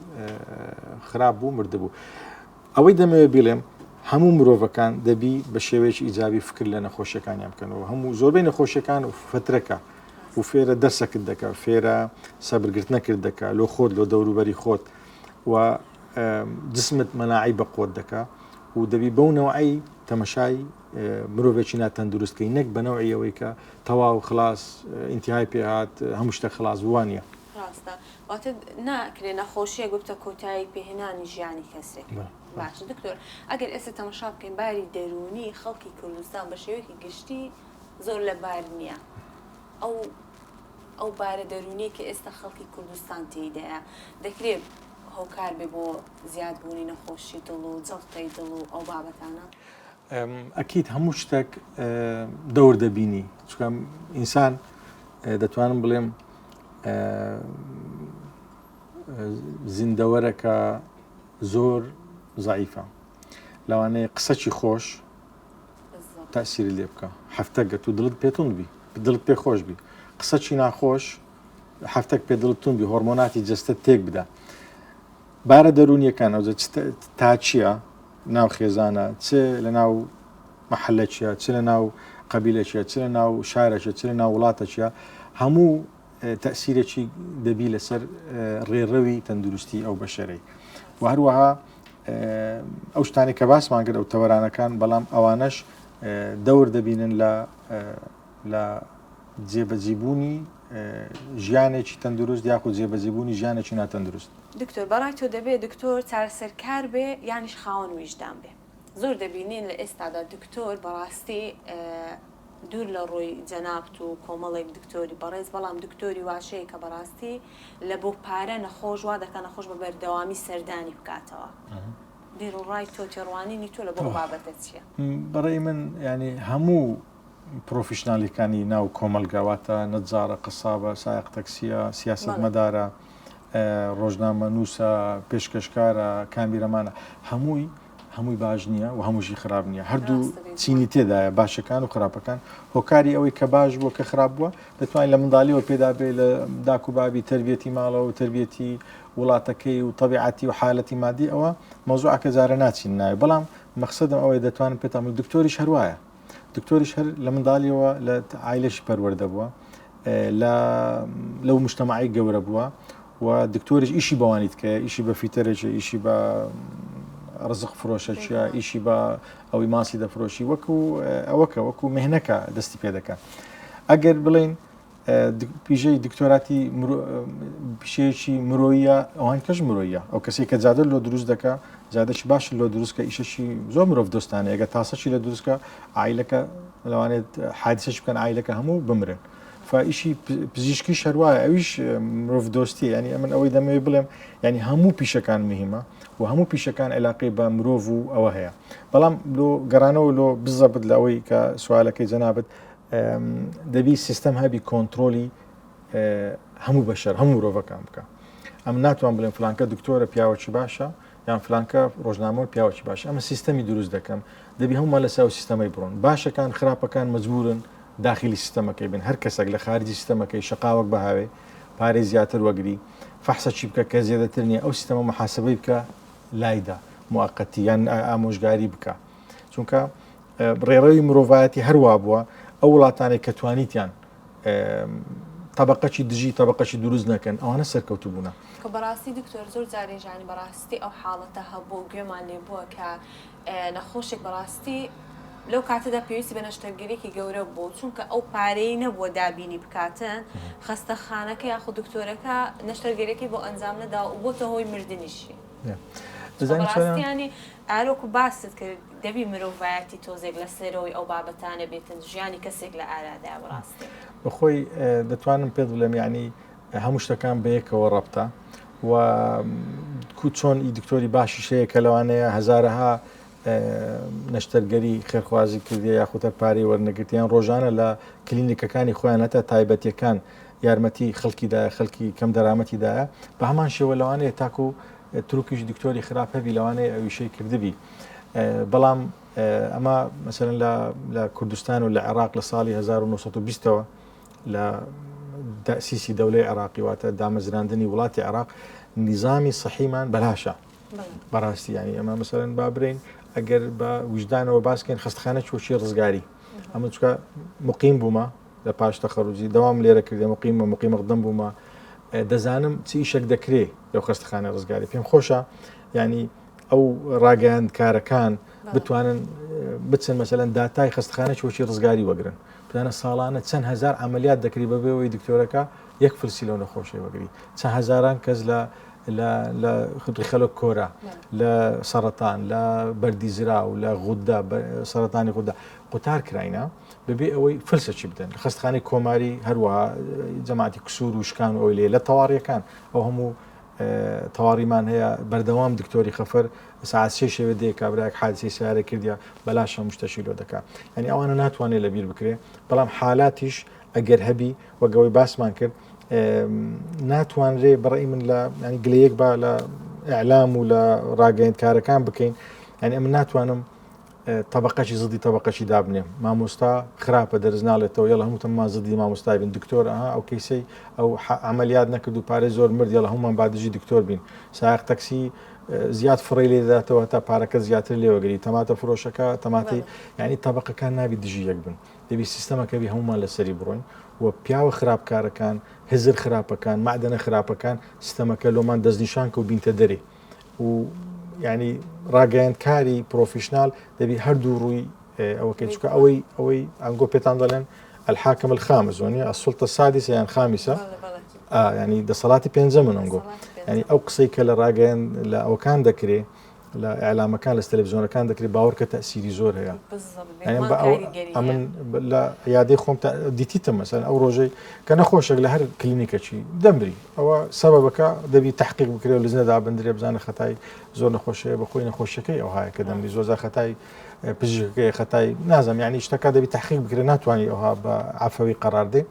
خراپ بوو مردبوو ئەوەی دەمەوێت بیڵێم هەموو مرۆڤەکان دەبی بە شێوەیەکی ئیجابی فکر لە نەخۆشیەکانیان بکەنەوە هەموو زۆربەی نەخۆشیەکان و فترەکە و فێرە دەرسەکرد دەکە فێرە سەبرگرتنەکرد دەکە لۆ خۆت لۆ دەوروبەری خۆت و جسمت مەناعی بە قوت دەکە و دەبی بەو نەوەی تەمەشای مرۆڤێکی ناتەندروستکەی نەک بە نەوعی ئەوەی کە تەواو خلاص ئینتیهای پێهات هەموو شتە خلاص وانە. ڕاستە واتە ناکرێ نەخۆشیە گوتە کۆتایی پێهێنانی ژیانی کەسێک. باشە دکتۆر ئەگەر ئێستا تەماشا بکەین باری دەرونی خەڵکی کوردستان بە شێوەیەکی گشتی زۆر لەبار نییە. ئەو بارە دەرونی کە ئێستا خەڵکی کوردستان تێیدایە دەکرێت هۆکار بێ بۆ زیادبوونی نەخۆشی دڵ و جەڵتەی دڵ و ئەو بابەتانە؟ ئەکید هەموو شتێک دەور دەبینی چکە ئینسان دەتوانم بڵێم زیندەوەرەکە زۆر زعیفە لەوانەیە قسەکی خۆش تاسیری لێ بکە هەفتە گەت و دڵت پێتون بی دڵت پێ خۆش بی قسەکی ناخۆش هەفتێک پێ دڵتون بی هۆرمۆناتی جەستە تێک بدە بارە دەرونیەکان ئەو تا چییە ناو خێزانە چ لە ناو مەحەلەکیە چ لە ناو قەبیلەکیە چ لە ناو شارەکە چ لە ناو وڵاتەکیە هەموو تەسیرێکی دەبی لەسەر ڕێڕەوی تەندروستی ئەو بەشەرەی و هەروەها ئەو شتانی کە باسمان کرد ئەو تەوەرانەکان بەڵام ئەوانەش دەور دەبینن لە جێبەجێبوونی ژیانێکی تەندروست یاخود جێبەجێبوونی ژیانێکی ناتەندروست. دکتۆر بەڕای تۆ دەبێت دکتۆر چارەسەرکار بێ یانیش خاوەن ویژدان بێ زۆر دەبینین لە ئێستادا دکتۆر بەڕاستی دوور لە ڕۆی جەنابەت و کۆمەڵێک دکتۆری بەڕێز بەڵام دکتۆری واشەیە کە بەڕاستی لە بۆ پارە نەخۆش وا دەکە نەخۆش بە بەردەوامی سەردانی بکاتەوە. بیر و ڕای تۆ تێڕوانینی تۆ لە بۆ بابەتە چییە؟ بەڕێی من ینی هەموو پرۆفیشنالیەکانی ناو کۆمەلگاواتە نەتجارە قسابە سایق تەکسیە سیاسەتمەدارە ڕۆژنامە نووسە پێشکەشکارە کامبیرەمانە هەمووی باش نییە و هەمووشی خراپ نییە هەردوو چینی تێدایە باشەکان و خراپەکان هۆکاری ئەوەی کە باش بووە کە خراپ بووە دەتوانین لە منداڵیەوە پێدا بێ لە داک و بابی تربیەتی ماڵەوە و تربیەتی وڵاتەکەی و طبیعەتی و حالەتی مادی ئەوە مۆزوعەکە جارە ناچین ناوێ بەڵام مەقسەدم ئەوەی دەتوانم پێتام دکتۆریش هەروایە دکتۆریش هەر لە منداڵیەوە لە عایلەشی پەروەردە بووە لەو مجتەمەعی گەورە بووە و دکتۆریش ئیشی بەوانیت کە ئیشی بە فیتەرێکی ئیشی بە ڕزق فرۆشە چیە ئیشی بە ئەوەی ماسی دەفرۆشی وەکو مهنەکە دەستی پێ دەکات ئەگەر بڵین پیژەی دکتۆراتی پیشەیەکی مرۆیە ئەوان کەش مرۆیە ئەو کەسی کە جادە لۆ دروست دەکە جادەش باش لۆ دروستکە ئیشەشی زۆر مرۆڤ دۆستانە ئەگە تاسەشی لە دروستکە عیلەکە لەوانێت حادیسەش بکەن عیلەکە هەموو بمرن فئیشی پزیشکی شەروایە ئەویش مرۆڤ دۆستی ینی ئەمن ئەوەی دەمەوێت بڵێم ینی هەموو پیشەکان مهمە و هەموو پیشەکان علاقەی بە مرۆڤ و ئەوە هەیە بەڵام لۆ گەرانەوە لۆ بزەبت لە ئەوەی کە سوالەکەی جەنابەت دەبی سیستەم هەبی کۆنتترۆلی هەموو بەشەر هەموو مرۆڤەکان بکە ئەم ناتوان بڵێن فلانکە دکتۆرە پیاوەکی باشە یان فلانکە ڕۆژنامە پیاوەکی باشە ئەمە سیستەمی دروست دەکەم دەبی هەمومان لەسەر سیستەمەی بڕۆن باشەکان خراپەکان مەجبورن داخلی سیستەمەکەی بن هەر کەسێک لە خارجی سیستەمەکەی شقاوەک بەهاوێ پارێ زیاتر وەگری فەحسەچی بکە کە زیێدەتر نییە ئەو سیستەمە محاسبەی بکە لایدا موقتی یان ئامۆژگاری بکە چونکە ڕێڕەوی مرۆڤایەتی هەروە بووە ئەو وڵاتانێک کە توانیتیان طبقەی دژی طبقەی دروست نەکەن ئەوانە سەرکەوتو بوونە کە بەڕاستی دکتۆر زۆر جارێژانی بەڕاستی ئەو حاڵەتە هەبوو گوێمان لێ بووە کە نەخۆشێک بەڕاستی لەو کاتەدا پێویستی بە نەشتەرگەرێکی گەورە بوو چونکە ئەو پارەی نەبووە دابینی بکاتن خەستەخانەکە یاخود دکتۆرەکە نەشتەرگەرێکی بۆ ئەنجام نەدا و بۆتە هۆی مردنیشی بەڕاستیانی ئارۆک و باست کرد دەبی مرۆڤایەتی تۆزێک لەسەرەوەی ئەو بابەتانە بێتن ژیانی کەسێک لە ئارادا بەڕاستی بەخۆی دەتوانم پێت بڵێم یعنی هەموو شتەکان بەیەکەوە ڕەبتە و چۆن ئی دکتۆری باشی شەیە کە لەوانەیە هەزارەها نەشتەرگەری خێرخوازی کردی یاخوتە پارەی وەرنەگرتیان ڕۆژانە لە کلینیکەکانی خۆیان هەتا تایبەتیەکان یارمەتی خەڵکیدایە خەڵکی کەم دەرامەتیدایە بە هەمان شێوە لەوانەیە تاکو تروکیش دکتۆری خراپ هەبی لەوانەیە ئەویشەی کردبی بەڵام ئەمە مەسەرەن لە کوردستان و لە عێراق لە ساڵی 1920ەوە لە تەسیسی دەولەی عێراقی واتە دامەزراندنی وڵاتی عێراق نیزامی سەحیمان بەلاشە بەڕاستی ینی ئەمە مەسەرەن با برین ئەگەر بە وجدانەوە باسکەین خەستەخانە چۆچی ڕزگاری ئەمە چکە مقیم بوومە لە پاش تەخەڕوجی دەوام لێرە کردێ مقیم قدەم بوومە دەزانم چی ئیشێک دەکرێ لەو خەستەخانە ڕزگاری پێم خۆشە ینی ئەو ڕاگەیاندکارەکان بتوانن بچن مەسەلەن داتای خستخانە چۆچی ڕزگاری وەگرن بزانە ساڵانە چەند هزار عملیات دەکری بەبێەوەی دکتۆرەکە یەک فلسی لەو نەخۆشی وەگری چەند هزاران کەس لە خەڵک کۆرە لە سەرەتان لە بەردی زرا و لە غودا سەرەتانی غودا قوتار کراینە بەبێ ئەوەی فلسەچی بدەن خستخانەی کۆماری هەروەها جەماعەتی کسوور و شکان و ئەوی لێ لە تەواڕیەکان ئەو هەموو تەواڕیمان هەیە بەردەوام دکتۆری خەفەر ساعت سێ شەوێ دێ کابراایك حادسی سیارە کردیا بەلاش هەمووشتەشی لۆ دەکات ینی ئەوانە ناتوانێت لەبیر بکرێ بەڵام حالاتیش ئەگەر هەبی وەگەوەی باسمان کرد ناتوانرێ بەڕێی من لە ینی گلەیەک با لە ئەعلام و لە ڕاگەیەندکارەکان بکەین ینی ئەمە ناتوانم طبقەشی زدی طبقەشی دابنێم مامۆستا خراپە دەرز ناڵێتەوە یڵە هەمووتەمان زدی مامۆستای بن دکتۆر ئەو کەیسەی ئەو عملیات نەکرد و پارێ زۆر مرد یڵە هەمومان بادژی دکتۆر بین سایق تەکسی زیاد فڕی لێ دەداتەوە تا پارەکە زیاتر لێوەگەری تەماتە فرۆشەکە تەماتی ینی طبقەکان نابی دژی یەک بن دەبی سیستەمەکەبی هەمومان لەسەری بڕۆین و پیاوە خراپکارەکان هزر خراپەکان معدەنە خراپەکان سیستەمەکە لۆمان دەستنیشان کە و بینتە دەرێ و ینی ڕاگەیاندکاری پرۆفیشنال دەبی هەردوو ڕووی ئەوەکەی چکە ئەوەی ئەنگۆ پێتان دەڵێن الحاکم الخامس وانی السلطة السادسة یان خامسة ینی دەسەڵاتی پێنجەم من ئەنگۆ ینی ئەو قسەی کە لە ڕاگەیان لە ئەوکان دەکرێ لە ئەعلامەکان لە تەلەڤیزیۆنەکان دەکرێت باوەڕکە تەسیری زۆر هەیە ئەمن لە یادەی خۆم دیتیتە مەسەن ئەو ڕۆژەی کە نەخۆشێک لە هەر کلینیکەچی دەمری ئەوە سەبەبەکە دەبی تحقیق بکرێت و لزنەدا بندرێ بزانە خەتای زۆر نەخۆشەیە بەخۆی نەخۆشیەکەی ئەو هەیە کە دەمری زۆر خەتای پزیشکەکەی خەتای نازم یعنی شتەکە دەبی تحقیق بکرێت ناتوانانی ئەوها بە عفەوی قەراردێ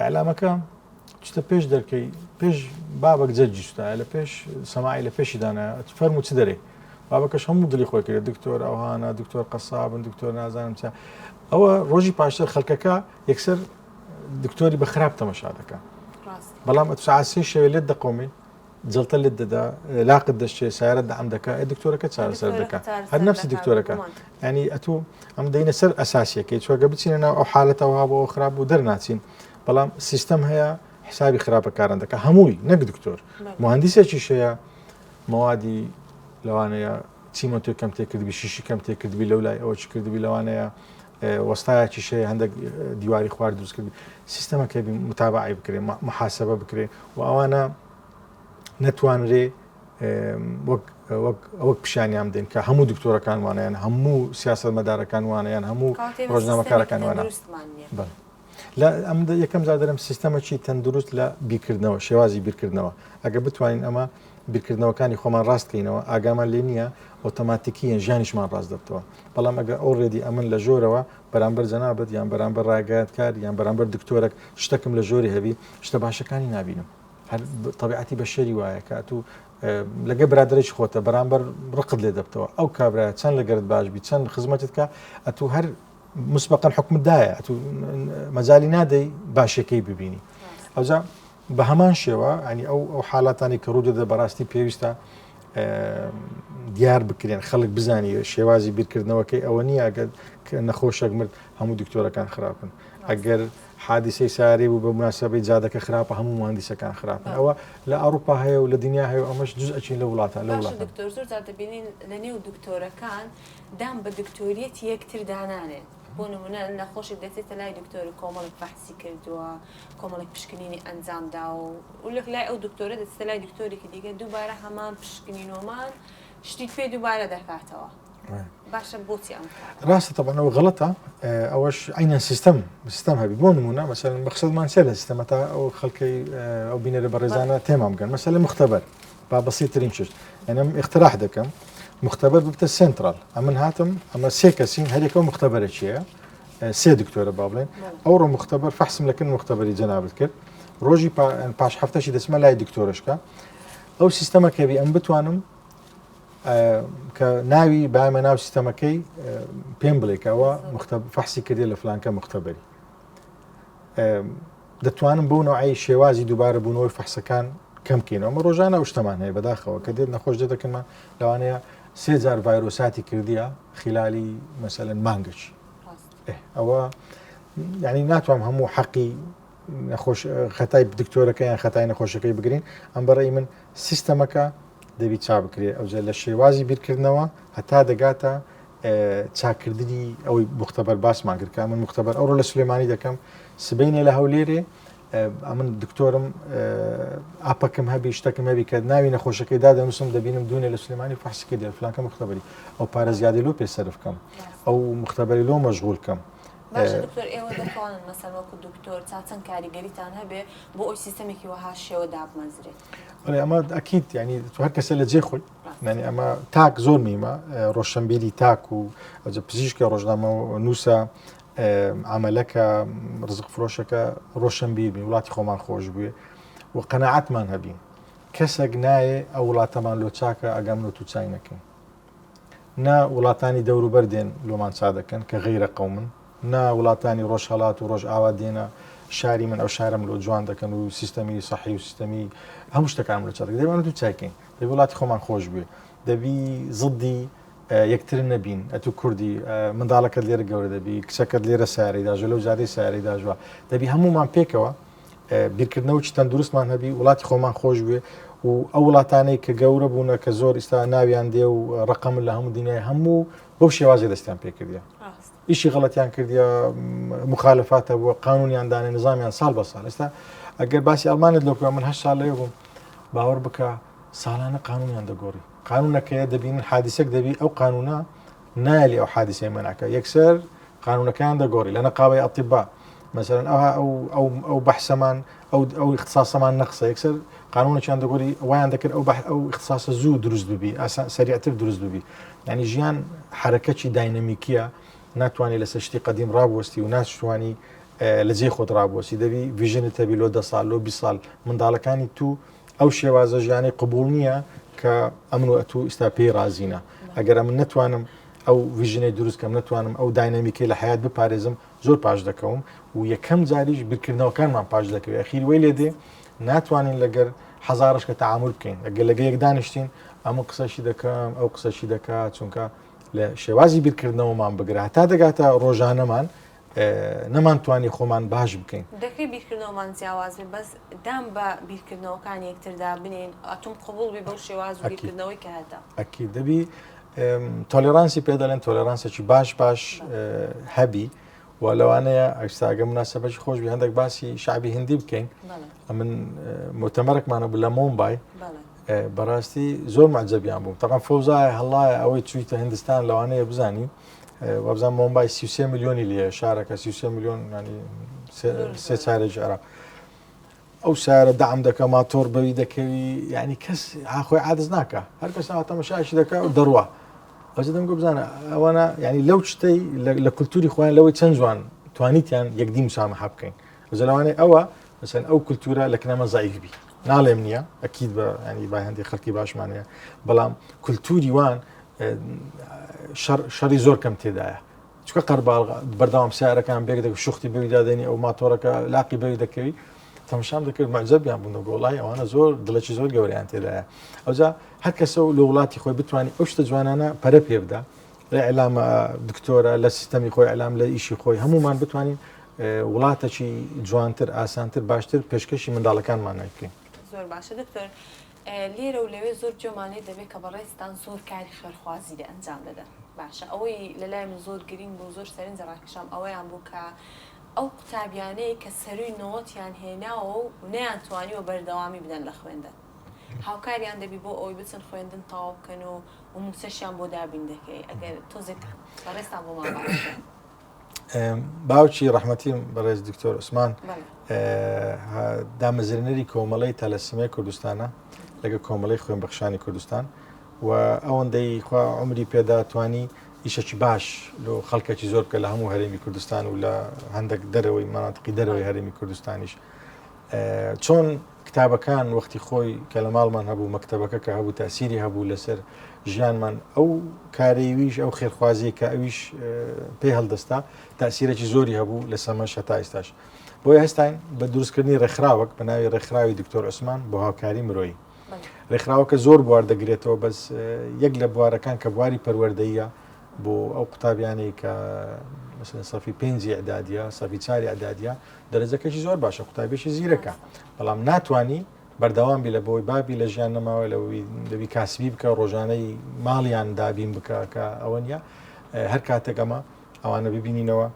ئەعلامەکە شتە پێش دەرکەی پێش بابک جەرجی شتایە لە پێش سەماعی لە پێشی دانا فەرمو چ دەرێ بابەکەش هەموو دڵی خۆی کرێت دکتۆر ئەوهانە دکتۆر قەسابن دکتۆر نازانم چا ئەوە ڕۆژی پاشتر خەڵکەکە یەکسەر دکتۆری بە خراپ تەمەشا دەکات بەڵام ساعت سێ شەوێ لێت دەقۆمی جڵتە لێت دەدا لاقت دەشتێ سیارەت دەعەم دەکات دکتۆرەکە چارەسەر دەکات هەر نەفسی دکتۆرەکە ینی ئەتوو ئەم دەینە سەر ئەساسیەکەی چۆگە بچینە ناو ئەو حالەتەوە بۆ خراپ و دەرناچین بەڵام سیستەم هەیە حسابی خراپەکاران دەکات هەمووی نەک دکتۆر مهندسێکی شەیە موادی لەوانەیە چیمەتۆ کەم تێکردبی شیشی کەم تێکردبی لەو لای ئەوە چ کردبی لەوانەیە وەستایەکی شەیە هەندێک دیواری خوار دروست کردی سیستەمەکە متابعی بکرێ محاسبە بکرێ و ئەوانە نەتوانرێ وەک پیشانیان بدەین کە هەموو دکتۆرەکان وانەیان هەموو سیاست مەدارەکان وانەیان هەموو ڕۆژنامەکارەکان وانە لە ئەم یەکەم جا دەرم سیستەمەکی تەندروست لە بیرکردنەوە شێوازی بیرکردنەوە ئەگە بتوانین ئەمە بیرکردنەوەکانی خۆمان ڕاستکەینەوە ئاگامان لێ نییە ئۆتۆماتیکیان ژیانیشمان ڕاست دەبتەوە بەڵام ئەگە ئۆڕێدی ئەمن لە ژۆرەوە بەرامبەر جەنابەت یان بەرامبەر ڕاگەیاندکار یان بەرامبەر دکتۆرێک شتێکم لە ژۆری هەبی شتە باشەکانی نابینم هەر طبیعەتی بەشەری وایە کە تو لەگە برادێکی خۆتە بەرامبەر ڕقت لێ دەبتەوە ئەو کابرایە چەند لەگەرت باشبی چەند خزمەتت کە ئەتو هەر مسبقا حکمدایە ئەتو مەجای نادەی باشەکەی ببینی ئەوجا بە هەمان شێوە ئەنی ئەو حالاتانی کە ڕوودەدە بەڕاستی پێویستە دیار بکرێن خەڵک بزانی شێوازی بیرکردنەوەکەی ئەوە نییە ئەگەر نەخۆشێک مرد هەموو دکتۆرەکان خراپن ئەگەر حادیسەی ساری بوو بە مناسبەی جادەکە خراپە هەموو مهندسەکان خراپن ئەوە لە ئەوروپا هەیە و لە دنیا هەیە ئەمەش جز ئەچین لە وڵاتە لە وڵات دکتۆر زۆر جار دەبینین لە نێو دکتۆرەکان دام بە دکتۆریەت یەکتر دانانێن بۆ نمونە نەخۆشی دەچێتە لای دکتۆری کۆمەڵێک بەحسی کردووە کۆمەڵێک پشکنینی ئەنجامدا و لەک لای ئەو دکتۆرە دەچێتە لای دکتۆرێکی دیگە دووبارە هەمان پشکنینۆمان شتی پێ دووبارە دەکاتەوە باشە بۆچی ئەم ڕاستە تەبەنەوە غەڵەتە ئەوەش عینەن سیستەم هەبی بۆ نمونە مەسەلەن مەقسەدمان چێ لە سیستەمە تا ئەو خەڵکەی ئەو بینەرە بەڕێزانە تێمام بگەن مەسەلە مختبەر با بەسیترین شت ئەنم اقتراح دەکەم مختبەر ببتە سنترال ئەمن هاتم ئەمە سێ کەسین هەرێکەوە مختبەرە چیە سێ دکتۆرە با بڵێن ئەوڕۆ مختبەر فەحسم لەکن مختبەری جەنابەت کرد ڕۆژی پاش هەفتەشی دەچمە لای دکتۆرشکە ئەو سیستەمەکەوی ئەم بتوانم کە ناوی بایمە ناو سیستەمەکەی پێم بڵێکەوە فەحسی کردی لە فلانکە مختبەری دەتوانم بۆ نوعی شێوازی دووبارە بوونەوەی فەحسەکان کەم بکەینەوە ئەمە ڕۆژانە ئەو شتەمان هەیە بەداخەوە کە دێت نەخۆش دەکەمان لەوانەیە 3000 ڤایرۆساتی کردیە خلالی مەسەلەن مانگەچی ئەوە یعنی ناتوانم هەموو حەقی خەتای دکتۆرەکە یان خەتای نەخۆشەکەی بگرین ئەم بەڕێی من سیستەمەکە دەبی چا بکرێ ئەوجە لە شێوازی بیرکردنەوە هەتا دەگاتە چاکردنی ئەوەی مختبەر باسمان کرد کە من مختبەر ئەوڕۆ لە سلێمانی دەکەم سبینێ لە هەولێرێ من دکتۆرم ئاپەکەم هەبی شتەکەم هەبی کە ناوی نەخۆشەکەی دادەنووسم دەبینم دوونێ لە سلێمانی فحسکە دێ فلانکە مختبەری ئەو پارە زیادی لۆ پێسەر بکەم ئەو مختبەری لۆ مەشغول بکەم. باشە دکتۆر ئێوە دەتوانن مەسەر وەکو دکتۆر چاچەند کاریگەریتان هەبێ بۆ ئەوی سیستەمێکی وەها شێوە دابمەزرێت. ئەمە ئەکید ینی تو هەر کەسە لە جێ خۆی ینی ئەمە تاک زۆر میمە ڕۆشنبیری تاک و پزیشکە ڕۆژنامە نووسە عملەکە ڕزق فرۆشەکە ڕۆشنبیربی وڵاتی خۆمان خۆش بووێ و قەنەعەتمان هەبین کەسێک نایە ئەو وڵاتەمان لۆ چاکە ئەگەم لۆ تو چای نەکەین نا وڵاتانی دەوروبەر دێن لۆمان چا دەکەن کە غەیرە قەومن نا وڵاتانی ڕۆژهەڵات و ڕۆژ ئاوا دێنە شاری من ئەو شارم لۆ جوان دەکەن و سیستەمی سەحی و سیستەمی هەموو شتەکان لە چاک دەبێت تو چاکەین دەبێت وڵاتی خۆمان خۆش بوێ دەبی زڵدی یەکتر نەبین ئەتو کوردی منداڵەکەت لێرە گەورە دەبی کچەکەت لێرە سارەیداژە لەو جارەی سارەیداژوە دەبی هەمومان پێکەوە بیرکردنەوەی تەندروستمان هەبی وڵاتی خۆمان خۆش بوێ و ئەو وڵاتانەی کە گەورە بوونە کە زۆر ئستا ناویان دێ و ڕقم لە هەموو دنیای هەموو بەو شێوازی دەستیان پێکردە ئیشی غەڵەتیان کردیا مخالفاتە بووە قانونیان دانێ نظامیان ساڵ بە ساڵ ئێستا ئەگەر باسی ئەڵمانت لۆکە من 8 ساڵ لێ بووم باوەڕ بکە ساڵانە قانونیان دەگۆڕی قانونەکەیە دەبین حادیسەك دەبی ئەو قانونا نالی ئەو حادیسەی مناکە یەکسەر قانونەکان دەگۆڕی لە نەقاوەی ئەطیبا مثلا ئەو بەحسەمان ئەو اختصاسەمان نەقسە یەکسەر قانونەکان دەگۆڕی وایان دەکرد ئەو اختصاسە زوو دروست ببی سەریعتر دروست ببی ینی ژیان حرەکەی داینەمیکیە ناتوانانی لەسەر شتی قەدیم ڕابوەستی و ناتوانی لە جێ خۆت ڕابوەسی دەبی ڤژنت هەبی لۆ 10 ساڵ لۆ 20 ساڵ منداڵەکانی تو ئەو شێوازە ژیانی قبول نییە کە ئەمن و ئەتو ئستا پێی رازینە ئەگەر من نتوانم ئەو ڤژنەی دروستکەم نتوانم ئەو داینەمیکەی لە حیات بپارێزم زۆر پاش دەکەوم و یەکەم جاریش بیرکردنەوەکانمان پاش دەکەوێت ئەخیر وەی لێ دێ ناتوانین لەگەر حەزارش کە تەعامل بکەین ئەگەر لەگە یەک دانیشتین ئەمە قسەشی دەکەم ئەو قسەشی دەکات چونکە لە شێوازی بیرکردنەوەمان بگرە تا دەگاتە ڕۆژانەمان نەمانتوانی خۆمان باش بکەین دەکەی بیرکردنەوەمان جیاواز بێ بەس دام بە بیرکردنەوەکان یەکتردا بنین ئەتوم قبول بێ بەو شێواز و بیرکردنەوەی کە هەتا ئەکی دەبی تۆلێرانسی پێ دەڵێن تۆلێرانسێکی باش هەبی و لەوانەیە ئەکساگە مناسبەتی خۆشبی هەندێک باسی شعبی هندی بکەین من مؤتەمەرێکمانە بوو لە مۆمبای بەڕاستی زۆر معجەبیان بووم تەقام فەوزایە هەڵایە ئەوەی چوویتە هندستان لەوانەیە بزانی وابزان مۆمبای 33 میلیۆنی لێ شارەکە 33 میلیۆن سێ چارێکی عێراق ئەو سارە دەعم دەکە ماتۆر بەوی دەکەوی یعنی کەس خۆی عادز ناکە هەر کەس تەماشاشی دەکە و دەڕوە ئەوجە دەم گۆ بزانە ئەوانە ینی لەو شتەی لە کولتوری خۆیان لەوەی چەند جوان توانیتیان یەکدی مسامەحە بکەین لەوانەیە ئەوە مثلا ئەو کولتورە لە کنەمە زایف بی ناڵێم نییە ئەکید بە ینی با هەندی خەڵکی باشمانەیە بەڵام کولتوری وان شەڕی زۆر کەم تێدایە چکە قەرباڵ بەردەوام سیارەکان بێک دەکە شوختی بەوی دادێنی ئەو ماتۆرەکە لاقی بەوی دەکەوی تەماشام دەکرد معجەبیان بوون وڵای ئەوانە زۆر دڵێکی زۆر گەوریان تێدایە ئەوجا هەر کەسە لە وڵاتی خۆی بتوانانی ئەو شتە جوانانە پەرە پێ بدە لە ئەعلامە دکتۆرە لە سیستەمی خۆی ئەعلام لە ئیشی خۆی هەمومان بتوانین وڵاتێکی جوانتر ئاسانتر باشتر پێشکەشی منداڵەکانمان نەکەین. زۆر باشە دکتۆر لێرە و لەوێ زۆر جۆمانەی دەبێت کە بەڕێستان زۆر کاری خێرخوازی لێ ئەنجام دەدەن باشە ئەوەی لەلای من زۆر گرنگ بوو زۆر سەرنج ڕاکێشام ئەوەیان بوو کە ئەو قوتابیانەیە کە سەروی نەوەتیان هێناوە و نەیانتوانیوە بەردەوامی بدەن لە خوێندن هاوکاریان دەبی بۆ ئەوی بچن خوێندن تەواو بکەن و موسەشیان بۆ دابین دەکەی ئەگەر تۆزێک بەڕێستان بۆ ماڵ باوکی ڕەحمەتیم بەڕێز دکتۆر عوسمان دامەزرێنەری کۆمەڵەی تەلەسیمای کوردستانە لەگە کۆمەڵەی خوێنبەخشانی کوردستان و ئەوەندەی خوا عمری پێدا توانی ئیشەکی باش لە خەڵکێکی زۆر بکە لە هەموو هەرێمی کوردستان و لە هەندێک دەرەوەی ماناتقی دەرەوەی هەرێمی کوردستانیش چۆن کتابەکان وەختی خۆی کە لە ماڵمان هەبوو مەکتەبەکە کە هەبوو تاسیری هەبوو لەسەر ژیانمان ئەو کارەیویش ئەو خێرخوازی کە ئەویش پێ هەڵدەستا تاسیرێکی زۆری هەبوو لە سەمەش هەتا ئێستاش بۆیە هەستاین بە دروستکردنی ڕێکخراوەک بە ناوی ڕێکخراوی دکتۆر عوسمان بۆ هاوکاری مرۆیی ڕێکخراوەکە زۆر بوار دەگرێتەوە بەس یەک لە بوارەکان کە بواری پەروەردەیە بۆ ئەو قوتابیانەی کە مثلا سەفی 5 ئەعدادیە سەفی 4 ئەعدادیە دەرەجەکەشی زۆر باشە قوتابیێکی زیرەکە بەڵام ناتوانی بەردەوام بی لە بۆی بابی لە ژیان نەماوە لەوی دەبی کاسبی بکە ڕۆژانەی ماڵیان دابین بکە کە ئەوە نیە هەر کاتێک ئەمە ئەوانە ببینینەوە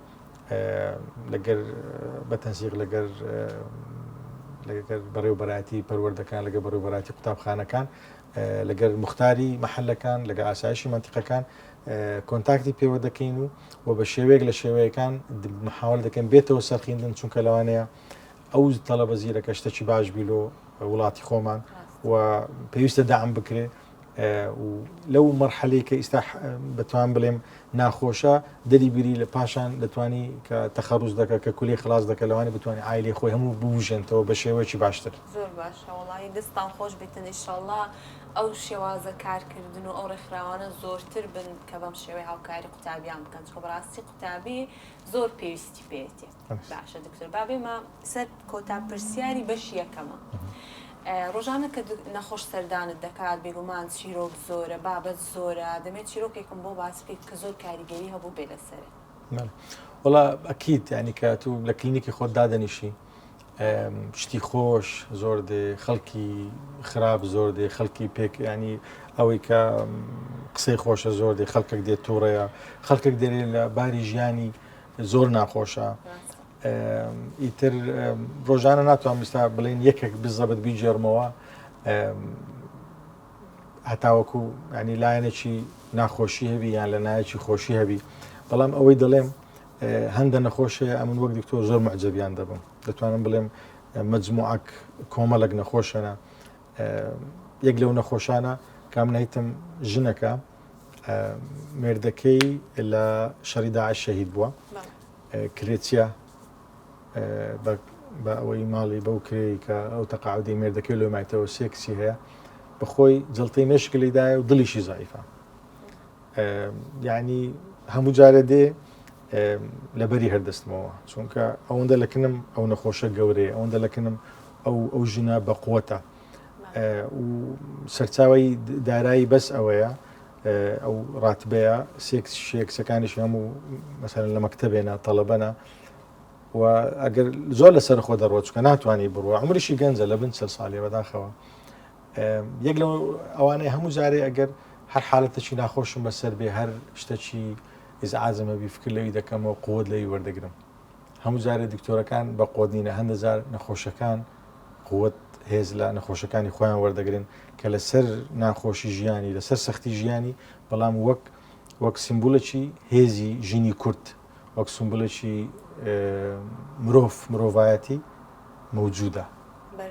لەگەر بەتەنسیق لەگەر بەڕێوەبەرایەتی پەروەردەکان لەگە بەڕێوەبەرایەتی قوتابخانەکان لەگەر مختاری مەحەلەکان لەگە ئاسایشی منتیقەکان کۆنتاکتی پێوە دەکەین و بە شێوەیەک لە شێوەیەکان محاول دەکەن بێتەوە سەرخیندن چونکە لەوانەیە ئەو تەڵەبە زیرەکە شتێکی باش بیلۆ وڵاتی خۆمان و پێویستە داعم بکرێ و لەو مەرحەلەی کە ئێستا بتوان بڵێم ناخۆشە دەری بیری لە پاشان دەتوانی کە تەخەڕوز دەکە کە کولی خلاص دەکە لەوانی بتوانانی ئایلێ خۆی هەموو ببوژێنەوە بە شێوەیەکی باشتر. زۆر باشە وڵی دەستان خۆش بیتن ئینشەڵڵا ئەو شێوازە کارکردن و ئەو ڕێکخراوانە زۆرتر بن کە بەم شێوەی هاوکاری قوتابیان بکەن چۆ بەڕاستی قوتابی زۆر پێویستی پێێتی. باشە دکتۆر بابێمە سەر کۆتا پرسیاری بەشی یەکەمە. ڕۆژانە کە نەخۆش سەردانت دەکات بێگومان چیرۆک زۆرە بابەت زۆرە دەمێت چیرۆکێکم بۆ باس بکەیت کە زۆر کاریگەری هەبوو بێ لەسەرێ. وڵا ئەکید ینی کە تو لە کلینیکی خۆت دادەنیشی شتی خۆش زۆر دێ خەڵکی خراپ زۆر دێ خەڵکی پێک ینی ئەوەی کە قسەی خۆشە زۆر دێ خەڵکێک دێت تووڕەیە خەڵکێک دێرێت لە باری ژیانی زۆر ناخۆشە. ئیتر ڕۆژانە ناتوانم ئێستا بڵێن یەکێک بزەبت بیجێڕمەوە هەتاوەکو ینی لایەنێکی ناخۆشی هەبی یان لە نایەکی خۆشی هەبی بەڵام ئەوەی دەڵێم هەندە نەخۆشەیە ئەمن وەک دکتۆر زۆر معجەبیان دەبم دەتوانم بڵێم مەجموعەک کۆمەڵک نەخۆشەنە یەک لەو نەخۆشانە کام نایتم ژنەکە مێردەکەی لە شەڕی داعش شەهید بووە کرێچیە بە ئەوەی ماڵی بەو کرێی کە ئەو تەقاعودی مێردەکەی لۆ مایتەوە سێ کچی هەیە بەخۆی جڵتەی مێشکلیدایە و دڵیشی زایفە یعنی هەموو جارە دێ لەبەری هەردەستمەوە چونکە ئەوەندە لەکنم ئەو نەخۆشە گەورەیە ئەوەندە لەکنم ئەو ژنە بەقوتە و سەرچاوی دارایی بەس ئەوەیە ئەو ڕاتبەیە سێکسەکانیش هەموو مەسەرەن لە مەکتەبێنە تەڵەبەنە و ئەگەر زۆر لەسەر خۆ دەڕۆ چکە ناتوانانی بڕوە عمریشی گەنجە لە بن 40 ساڵێ بەداخەوە یەک لەو ئەوانەی هەموو جارێ ئەگەر هەر حالەتەکی ناخۆشم بەسەر بێ هەر شتێکی ئیزعازمە بیفکر لەوی دەکەمەوە قوت لەوی وەردەگرم هەموو جارێ دکتۆرەکان بە قۆدنینە هەندەزار نەخۆشەکان قوت هێز لە نەخۆشەکانی خۆیان وەردەگرن کە لەسەر ناخۆشی ژیانی لەسەر سەختی ژیانی بەڵام وەک سیمبولێکی هێزی ژینی کورد وەک سیمبولێکی مرۆڤایەتی موجودە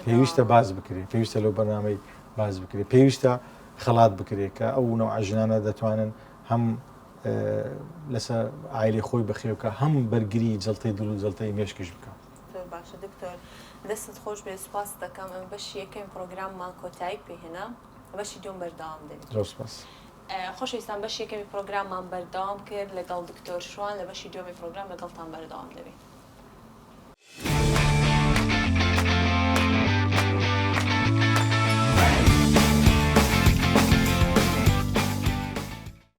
پێویستە باز بکرێت پێویستە لەو بەرنامەی باز بکرێت پێویستە خەڵات بکرێت کە ئەو نەوع ژنانە دەتوانن هەم لەسەر ئایلی خۆی بەخێوکە هەم بەرگری جڵتەی دڵ و جڵتەی مێشکش بکە. باشە دکتۆر دەستت خۆش بێ سوپاس دەکەم ئەم بەشی یەکەم پرۆگراممان کۆتایی پێهێنا بەشی دوم بەردەوام دەبێت. زۆر سوپاس. خۆشەویستان بەشی یەکەمی پرۆگراممان بەردەوام کرد لەگەڵ دکتۆر شوان لە بەشی دووەمی پرۆگرام لەگەڵتان بەردەوام دەبێت.